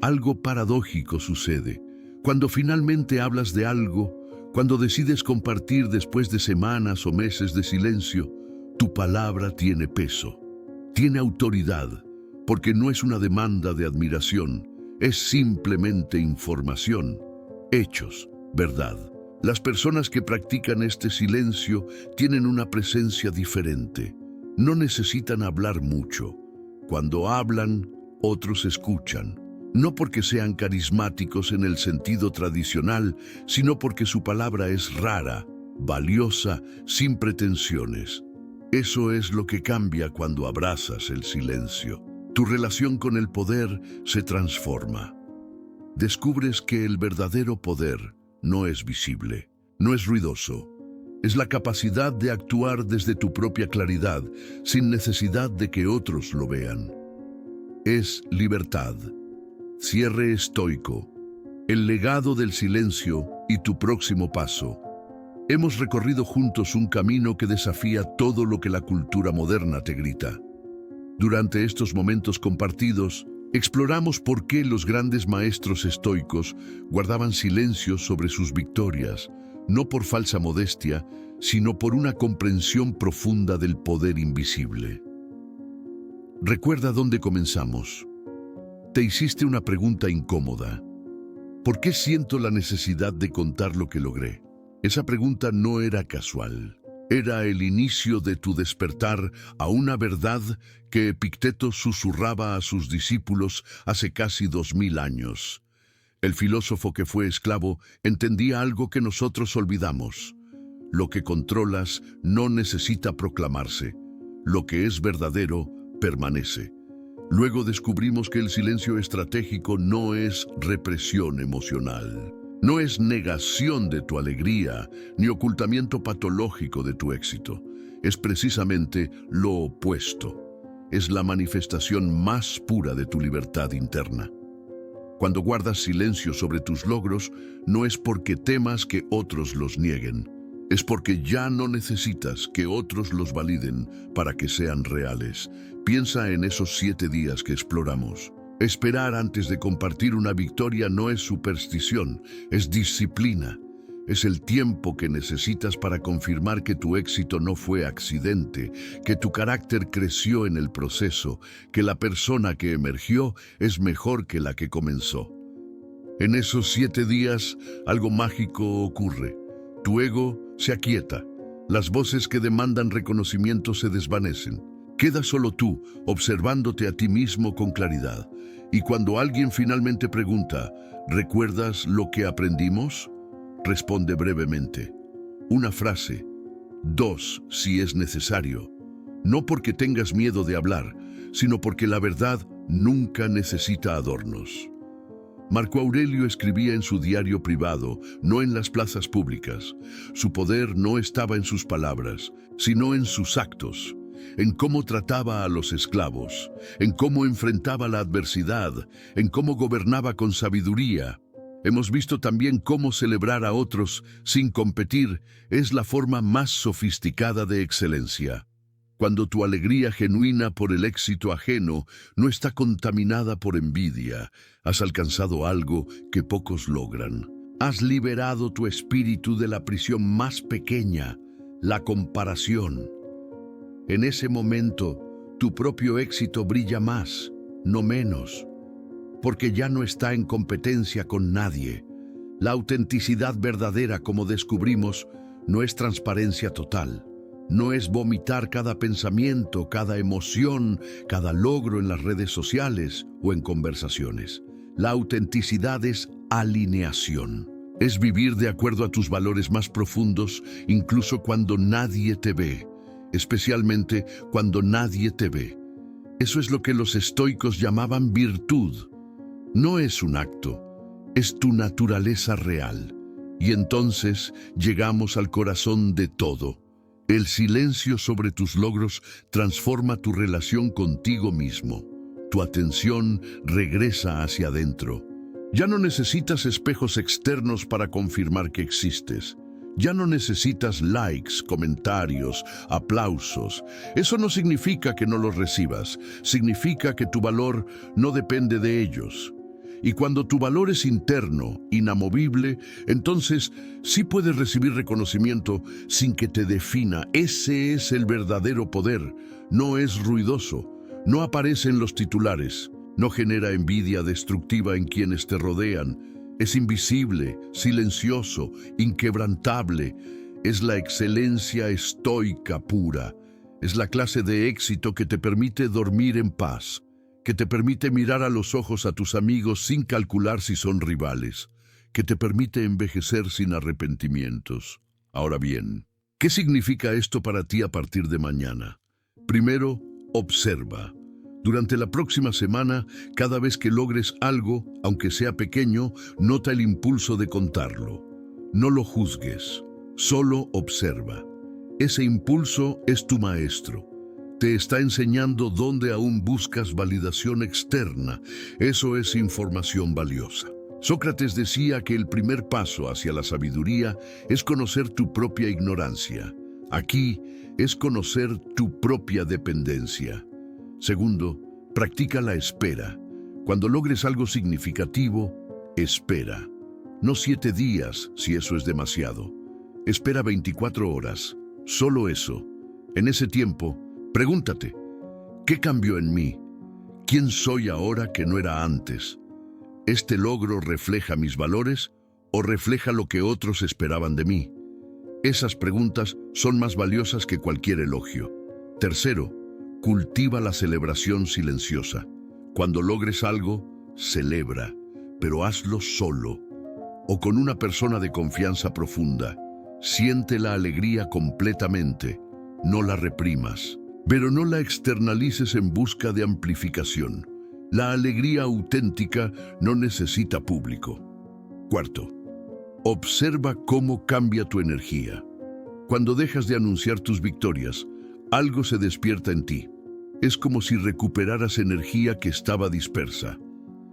algo paradójico sucede. Cuando finalmente hablas de algo, cuando decides compartir después de semanas o meses de silencio, tu palabra tiene peso, tiene autoridad, porque no es una demanda de admiración, es simplemente información, hechos, verdad. Las personas que practican este silencio tienen una presencia diferente. No necesitan hablar mucho. Cuando hablan, otros escuchan. no porque sean carismáticos en el sentido tradicional, sino porque su palabra es rara, valiosa, sin pretensiones. Eso es lo que cambia cuando abrazas el silencio. Tu relación con el poder se transforma. Descubres que el verdadero poder no es visible, no es ruidoso. Es la capacidad de actuar desde tu propia claridad, sin necesidad de que otros lo vean. Es libertad. Cierre estoico. El legado del silencio y tu próximo paso. Hemos recorrido juntos un camino que desafía todo lo que la cultura moderna te grita. Durante estos momentos compartidos, exploramos por qué los grandes maestros estoicos guardaban silencio sobre sus victorias, no por falsa modestia, sino por una comprensión profunda del poder invisible. Recuerda dónde comenzamos. Te hiciste una pregunta incómoda. ¿Por qué siento la necesidad de contar lo que logré? Esa pregunta no era casual. Era el inicio de tu despertar a una verdad que Epicteto susurraba a sus discípulos hace casi 2000 años. El filósofo que fue esclavo entendía algo que nosotros olvidamos. Lo que controlas no necesita proclamarse. Lo que es verdadero permanece. Luego descubrimos que el silencio estratégico no es represión emocional. No es negación de tu alegría, ni ocultamiento patológico de tu éxito. Es precisamente lo opuesto. Es la manifestación más pura de tu libertad interna. Cuando guardas silencio sobre tus logros, no es porque temas que otros los nieguen. Es porque ya no necesitas que otros los validen para que sean reales. Piensa en esos 7 días que exploramos. Esperar antes de compartir una victoria no es superstición, es disciplina. Es el tiempo que necesitas para confirmar que tu éxito no fue accidente, que tu carácter creció en el proceso, que la persona que emergió es mejor que la que comenzó. En esos 7 días, algo mágico ocurre. Tu ego se aquieta. Las voces que demandan reconocimiento se desvanecen. Queda solo tú, observándote a ti mismo con claridad. Y cuando alguien finalmente pregunta, ¿recuerdas lo que aprendimos? Responde brevemente. Una frase. 2, si es necesario. No porque tengas miedo de hablar, sino porque la verdad nunca necesita adornos. Marco Aurelio escribía en su diario privado, no en las plazas públicas. Su poder no estaba en sus palabras, sino en sus actos. En cómo trataba a los esclavos, en cómo enfrentaba la adversidad, en cómo gobernaba con sabiduría. Hemos visto también cómo celebrar a otros sin competir es la forma más sofisticada de excelencia. Cuando tu alegría genuina por el éxito ajeno no está contaminada por envidia, has alcanzado algo que pocos logran. Has liberado tu espíritu de la prisión más pequeña, la comparación. En ese momento, tu propio éxito brilla más, no menos, porque ya no está en competencia con nadie. La autenticidad verdadera, como descubrimos, no es transparencia total. No es vomitar cada pensamiento, cada emoción, cada logro en las redes sociales o en conversaciones. La autenticidad es alineación. Es vivir de acuerdo a tus valores más profundos, incluso cuando nadie te ve. Especialmente cuando nadie te ve. Eso es lo que los estoicos llamaban virtud. No es un acto, es tu naturaleza real. Y entonces llegamos al corazón de todo. El silencio sobre tus logros transforma tu relación contigo mismo. Tu atención regresa hacia adentro. Ya no necesitas espejos externos para confirmar que existes. Ya no necesitas likes, comentarios, aplausos. Eso no significa que no los recibas. Significa que tu valor no depende de ellos. Y cuando tu valor es interno, inamovible, entonces sí puedes recibir reconocimiento sin que te defina. Ese es el verdadero poder. No es ruidoso. No aparece en los titulares. No genera envidia destructiva en quienes te rodean. Es invisible, silencioso, inquebrantable. Es la excelencia estoica pura. Es la clase de éxito que te permite dormir en paz. que te permite mirar a los ojos a tus amigos sin calcular si son rivales, que te permite envejecer sin arrepentimientos. Ahora bien, ¿qué significa esto para ti a partir de mañana? Primero, observa. Durante la próxima semana, cada vez que logres algo, aunque sea pequeño, nota el impulso de contarlo. No lo juzgues, solo observa. Ese impulso es tu maestro. Te está enseñando dónde aún buscas validación externa. Eso es información valiosa. Sócrates decía que el primer paso hacia la sabiduría es conocer tu propia ignorancia. Aquí es conocer tu propia dependencia. Segundo, practica la espera. Cuando logres algo significativo, espera. No 7 días, si eso es demasiado. Espera 24 horas. Solo eso. En ese tiempo, pregúntate, ¿qué cambió en mí? ¿Quién soy ahora que no era antes? ¿Este logro refleja mis valores o refleja lo que otros esperaban de mí? Esas preguntas son más valiosas que cualquier elogio. Tercero, cultiva la celebración silenciosa. Cuando logres algo, celebra, pero hazlo solo o con una persona de confianza profunda. Siente la alegría completamente, no la reprimas, pero no la externalices en busca de amplificación. La alegría auténtica no necesita público. Cuarto, observa cómo cambia tu energía. Cuando dejas de anunciar tus victorias, algo se despierta en ti. Es como si recuperaras energía que estaba dispersa.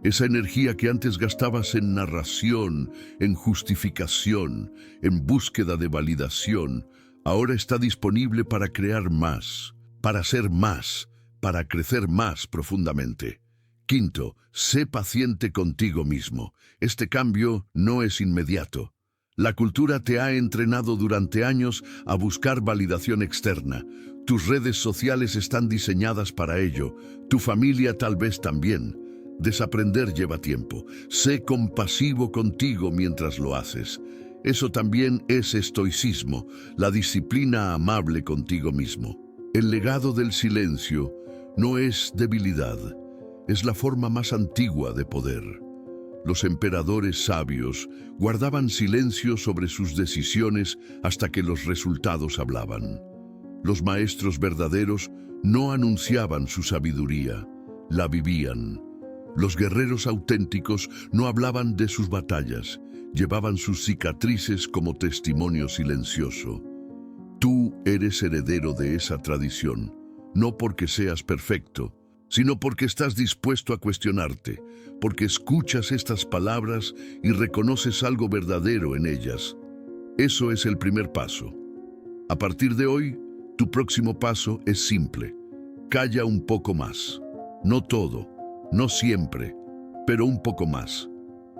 Esa energía que antes gastabas en narración, en justificación, en búsqueda de validación, ahora está disponible para crear más, para ser más, para crecer más profundamente. Quinto, sé paciente contigo mismo. Este cambio no es inmediato. La cultura te ha entrenado durante años a buscar validación externa. Tus redes sociales están diseñadas para ello. Tu familia tal vez también. Desaprender lleva tiempo. Sé compasivo contigo mientras lo haces. Eso también es estoicismo, la disciplina amable contigo mismo. El legado del silencio no es debilidad, es la forma más antigua de poder. Los emperadores sabios guardaban silencio sobre sus decisiones hasta que los resultados hablaban. Los maestros verdaderos no anunciaban su sabiduría, la vivían. Los guerreros auténticos no hablaban de sus batallas, llevaban sus cicatrices como testimonio silencioso. Tú eres heredero de esa tradición, no porque seas perfecto, sino porque estás dispuesto a cuestionarte, porque escuchas estas palabras y reconoces algo verdadero en ellas. Eso es el primer paso. A partir de hoy, tu próximo paso es simple. Calla un poco más. No todo. No siempre, pero un poco más.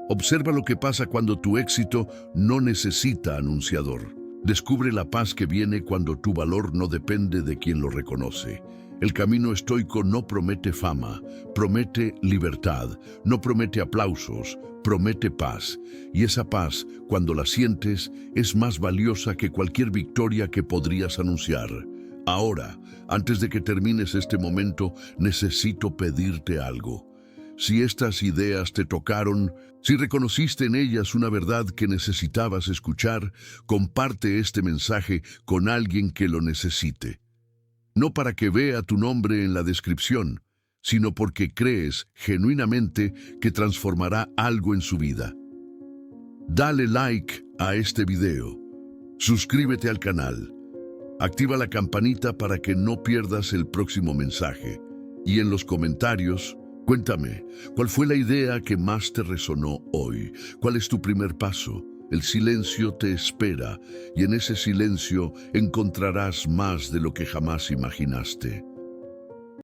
Observa lo que pasa cuando tu éxito no necesita anunciador. Descubre la paz que viene cuando tu valor no depende de quien lo reconoce. El camino estoico no promete fama, promete libertad, no promete aplausos, promete paz. Y esa paz, cuando la sientes, es más valiosa que cualquier victoria que podrías anunciar. Ahora, antes de que termines este momento, necesito pedirte algo. Si estas ideas te tocaron, si reconociste en ellas una verdad que necesitabas escuchar, comparte este mensaje con alguien que lo necesite. No para que vea tu nombre en la descripción, sino porque crees genuinamente que transformará algo en su vida. Dale like a este video. Suscríbete al canal. Activa la campanita para que no pierdas el próximo mensaje. Y en los comentarios, cuéntame, ¿cuál fue la idea que más te resonó hoy? ¿Cuál es tu primer paso? El silencio te espera y en ese silencio encontrarás más de lo que jamás imaginaste.